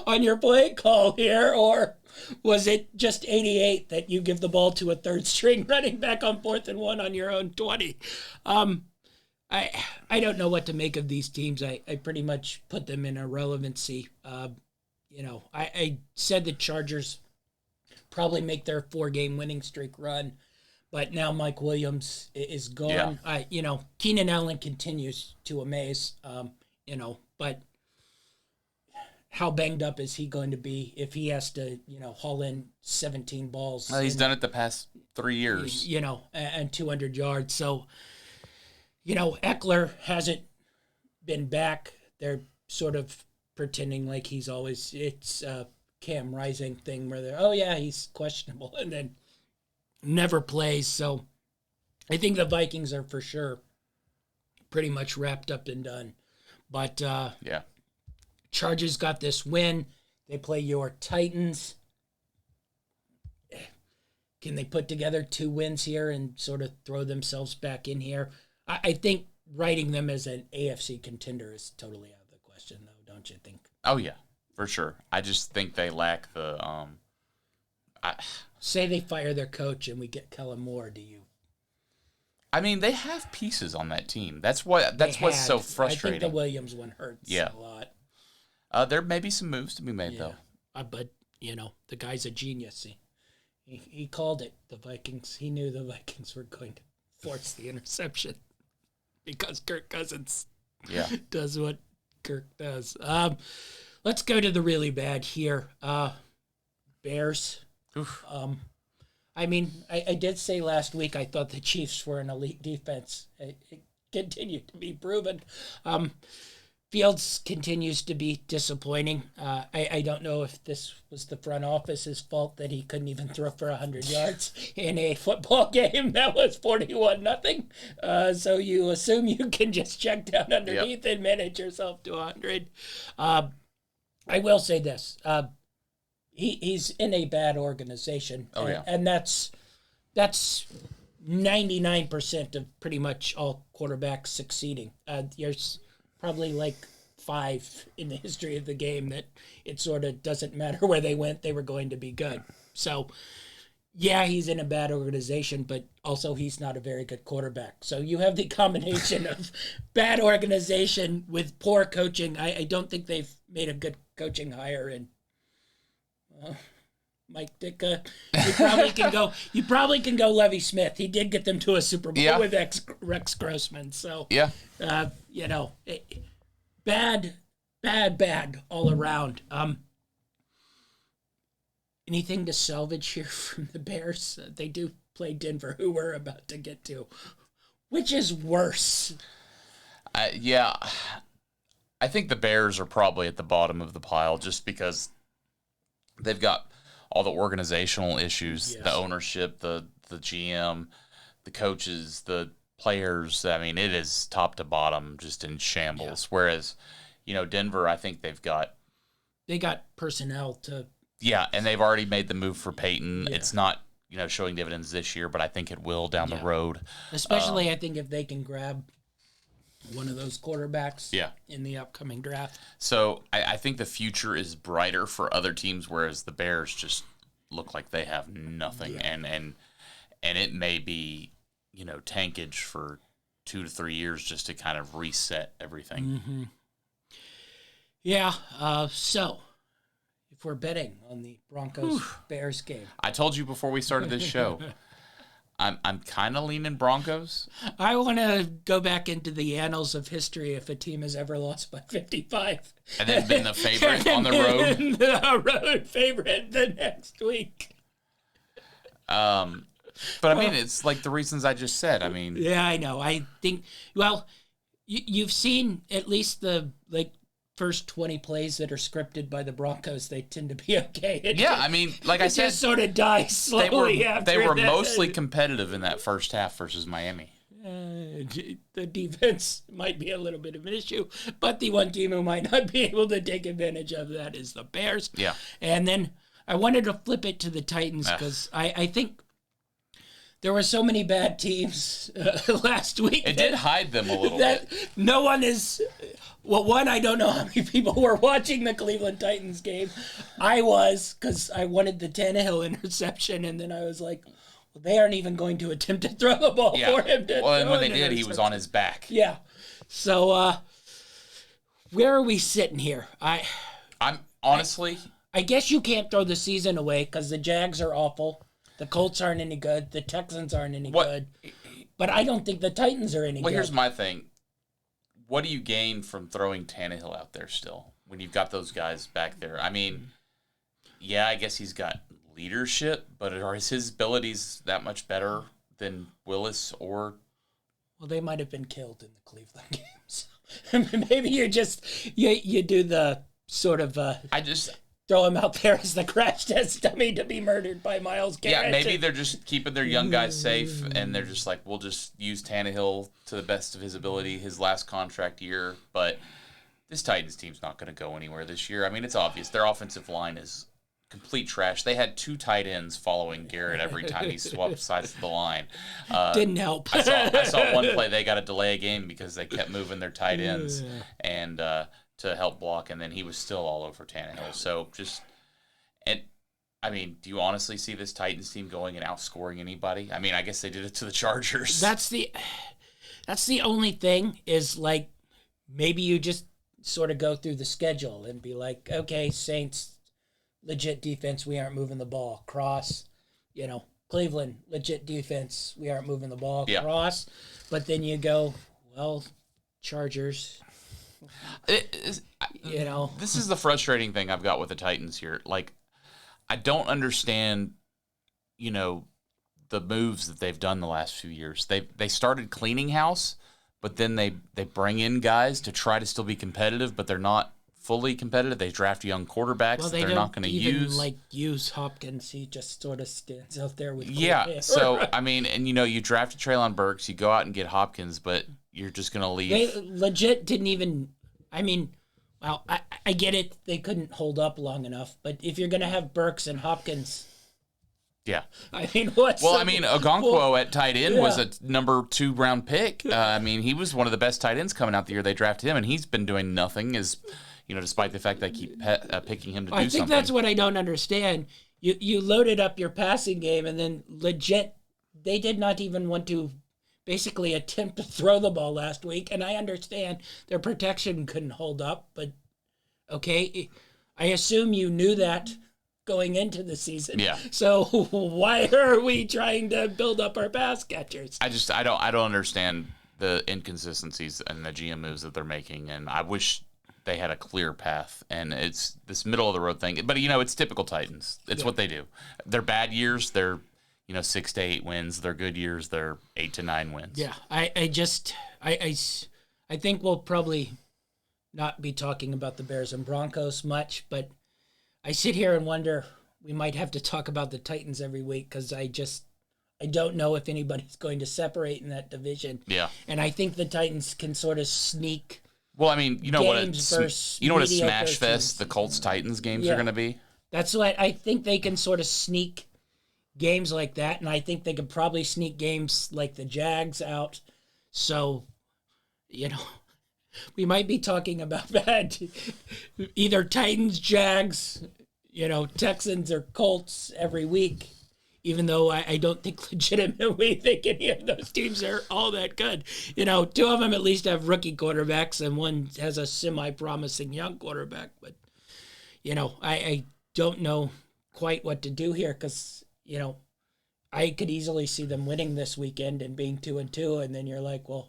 [SPEAKER 3] on your play call here? Or was it just 88 that you give the ball to a third string running back on 4th and 1 on your own 20? I don't know what to make of these teams. I pretty much put them in irrelevancy. I said the Chargers probably make their 4-game winning streak run. But now Mike Williams is gone.
[SPEAKER 4] Yeah.
[SPEAKER 3] Keenan Allen continues to amaze. But how banged up is he going to be if he has to, haul in 17 balls?
[SPEAKER 4] Well, he's done it the past 3 years.
[SPEAKER 3] And 200 yards. So, Eckler hasn't been back. They're sort of pretending like he's always. It's a Cam Rising thing where they're, he's questionable, and then never plays. So I think the Vikings are for sure pretty much wrapped up and done. But Chargers got this win. They play your Titans. Can they put together 2 wins here and sort of throw themselves back in here? I think writing them as an AFC contender is totally out of the question, though, don't you think?
[SPEAKER 4] Oh, yeah, for sure. I just think they lack the
[SPEAKER 3] Say they fire their coach and we get Kellen Moore. Do you
[SPEAKER 4] I mean, they have pieces on that team. That's what's so frustrating.
[SPEAKER 3] I think the Williams one hurts a lot.
[SPEAKER 4] There may be some moves to be made, though.
[SPEAKER 3] But, the guy's a genius. He called it, the Vikings. He knew the Vikings were going to force the interception because Kirk Cousins does what Kirk does. Let's go to the really bad here. Bears.
[SPEAKER 4] Oof.
[SPEAKER 3] I mean, I did say last week I thought the Chiefs were an elite defense. It continued to be proven. Fields continues to be disappointing. I don't know if this was the front office's fault that he couldn't even throw for 100 yards in a football game that was 41-0. So you assume you can just check down underneath and manage yourself to 100. I will say this. He's in a bad organization. And that's 99% of pretty much all quarterbacks succeeding. There's probably like 5 in the history of the game that it sort of doesn't matter where they went, they were going to be good. So, yeah, he's in a bad organization, but also he's not a very good quarterback. So you have the combination of bad organization with poor coaching. I don't think they've made a good coaching hire in Mike Ditka. You probably can go Levy Smith. He did get them to a Super Bowl with Rex Grossman. So bad all around. Anything to salvage here from the Bears? They do play Denver, who we're about to get to. Which is worse?
[SPEAKER 4] I think the Bears are probably at the bottom of the pile just because they've got all the organizational issues, the ownership, the GM, the coaches, the players. I mean, it is top to bottom just in shambles. Whereas, Denver, I think they got
[SPEAKER 3] personnel to.
[SPEAKER 4] Yeah, and they've already made the move for Peyton. It's not, showing dividends this year, but I think it will down the road.
[SPEAKER 3] Especially, I think if they can grab one of those quarterbacks in the upcoming draft.
[SPEAKER 4] So I think the future is brighter for other teams, whereas the Bears just look like they have nothing. And it may be, tankage for 2 to 3 years just to kind of reset everything.
[SPEAKER 3] Mm-hmm. Yeah. So if we're betting on the Broncos-Bears game.
[SPEAKER 4] I told you before we started this show. I'm kind of leaning Broncos.
[SPEAKER 3] I want to go back into the annals of history if a team has ever lost by 55.
[SPEAKER 4] And then been the favorite on the road.
[SPEAKER 3] The road favorite the next week.
[SPEAKER 4] But I mean, it's like the reasons I just said. I mean.
[SPEAKER 3] Yeah, I know. I think, you've seen at least the, first 20 plays that are scripted by the Broncos, they tend to be okay.
[SPEAKER 4] I mean, like I said,
[SPEAKER 3] just sort of die slowly
[SPEAKER 4] they were mostly competitive in that first half versus Miami.
[SPEAKER 3] The defense might be a little bit of an issue, but the one team who might not be able to take advantage of that is the Bears.
[SPEAKER 4] Yeah.
[SPEAKER 3] And then I wanted to flip it to the Titans because I think there were so many bad teams last week.
[SPEAKER 4] It did hide them a little bit.
[SPEAKER 3] No one is. Well, one, I don't know how many people were watching the Cleveland Titans game. I was, because I wanted the Tannehill interception, and then I was like, well, they aren't even going to attempt to throw the ball for him.
[SPEAKER 4] And when they did, he was on his back.
[SPEAKER 3] Yeah. So, where are we sitting here?
[SPEAKER 4] I'm honestly.
[SPEAKER 3] I guess you can't throw the season away because the Jags are awful. The Colts aren't any good. The Texans aren't any good. But I don't think the Titans are any good.
[SPEAKER 4] Well, here's my thing. What do you gain from throwing Tannehill out there still when you've got those guys back there? I mean, I guess he's got leadership, but are his abilities that much better than Willis or?
[SPEAKER 3] Well, they might have been killed in the Cleveland games. Maybe you do the sort of throw him out there as the crash test dummy to be murdered by Myles Garrett.
[SPEAKER 4] Yeah, maybe they're just keeping their young guys safe, and they're just like, we'll just use Tannehill to the best of his ability, his last contract year. But this Titans team's not going to go anywhere this year. I mean, it's obvious. Their offensive line is complete trash. They had 2 tight ends following Garrett every time he swapped sides of the line.
[SPEAKER 3] Didn't help.
[SPEAKER 4] I saw one play, they got to delay a game because they kept moving their tight ends. And to help block, and then he was still all over Tannehill. So I mean, do you honestly see this Titans team going and outscoring anybody? I mean, I guess they did it to the Chargers.
[SPEAKER 3] That's the only thing is, like, maybe you just sort of go through the schedule and be like, okay, Saints, legit defense, we aren't moving the ball. Cross, Cleveland, legit defense, we aren't moving the ball.
[SPEAKER 4] Yeah.
[SPEAKER 3] Cross. But then you go, well, Chargers,
[SPEAKER 4] This is the frustrating thing I've got with the Titans here. Like, I don't understand, the moves that they've done the last few years. They started cleaning house, but then they bring in guys to try to still be competitive, but they're not fully competitive. They draft young quarterbacks that they're not going to use.
[SPEAKER 3] Use Hopkins. He just sort of stands out there with
[SPEAKER 4] So, I mean, and you drafted Treylon Burks, you go out and get Hopkins, but you're just going to leave.
[SPEAKER 3] They legit didn't even, well, I get it. They couldn't hold up long enough, but if you're going to have Burks and Hopkins,
[SPEAKER 4] yeah.
[SPEAKER 3] Okonkwo
[SPEAKER 4] at tight end was a number 2 round pick. He was one of the best tight ends coming out the year they drafted him, and he's been doing nothing despite the fact that I keep picking him to do something.
[SPEAKER 3] I think that's what I don't understand. You loaded up your passing game, and then legit, they did not even want to basically attempt to throw the ball last week, and I understand their protection couldn't hold up, but okay, I assume you knew that going into the season.
[SPEAKER 4] Yeah.
[SPEAKER 3] So why are we trying to build up our pass catchers?
[SPEAKER 4] I don't understand the inconsistencies and the GM moves that they're making, and I wish they had a clear path. And it's this middle of the road thing. But it's typical Titans. It's what they do. Their bad years, they're 6 to 8 wins. Their good years, they're 8 to 9 wins.
[SPEAKER 3] Yeah. I think we'll probably not be talking about the Bears and Broncos much, but I sit here and wonder, we might have to talk about the Titans every week because I don't know if anybody's going to separate in that division.
[SPEAKER 4] Yeah.
[SPEAKER 3] And I think the Titans can sort of sneak.
[SPEAKER 4] Well, what a smash fest the Colts-Titans games are going to be?
[SPEAKER 3] That's what I think. They can sort of sneak games like that, and I think they could probably sneak games like the Jags out. So, we might be talking about bad either Titans, Jags, Texans or Colts every week, even though I don't think legitimately think any of those teams are all that good. 2 of them at least have rookie quarterbacks and one has a semi-promising young quarterback. But, I don't know quite what to do here because, I could easily see them winning this weekend and being 2-2, and then you're like, well,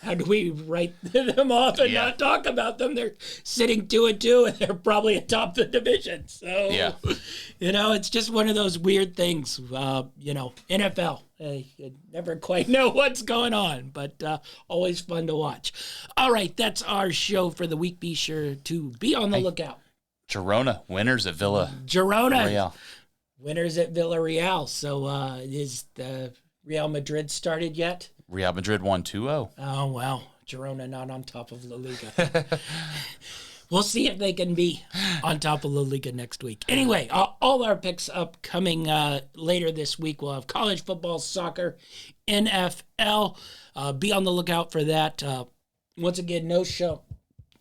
[SPEAKER 3] how do we write them off and not talk about them? They're sitting 2-2, and they're probably atop the division. So, it's just one of those weird things. NFL. You never quite know what's going on, but always fun to watch. All right, that's our show for the week. Be sure to be on the lookout.
[SPEAKER 4] Girona, winners at Villa.
[SPEAKER 3] Real. Winners at Villarreal. So is the Real Madrid started yet?
[SPEAKER 4] Real Madrid won 2-0.
[SPEAKER 3] Oh, wow. Girona not on top of La Liga. We'll see if they can be on top of La Liga next week. Anyway, all our picks upcoming later this week. We'll have college football, soccer, NFL. Be on the lookout for that. Once again, no show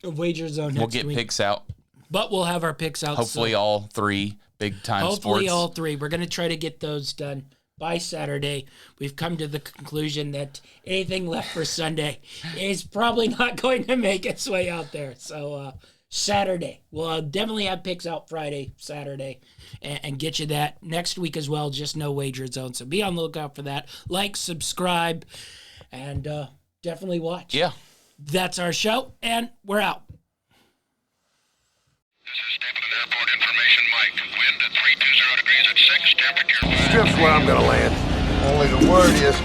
[SPEAKER 3] of Wager Zone next week.
[SPEAKER 4] We'll get picks out.
[SPEAKER 3] But we'll have our picks out.
[SPEAKER 4] Hopefully all 3 big-time sports.
[SPEAKER 3] Hopefully all 3. We're going to try to get those done by Saturday. We've come to the conclusion that anything left for Sunday is probably not going to make its way out there. So Saturday, we'll definitely have picks out Friday, Saturday, and get you that next week as well. Just no Wager Zone. So be on the lookout for that. Like, subscribe, and definitely watch.
[SPEAKER 4] Yeah.
[SPEAKER 3] That's our show, and we're out.
[SPEAKER 1] This is Stapleton Airport information, Mike. Wind at 320 degrees at 6, temperature 5.
[SPEAKER 2] Strip's where I'm gonna land. Only the word is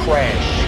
[SPEAKER 2] crash.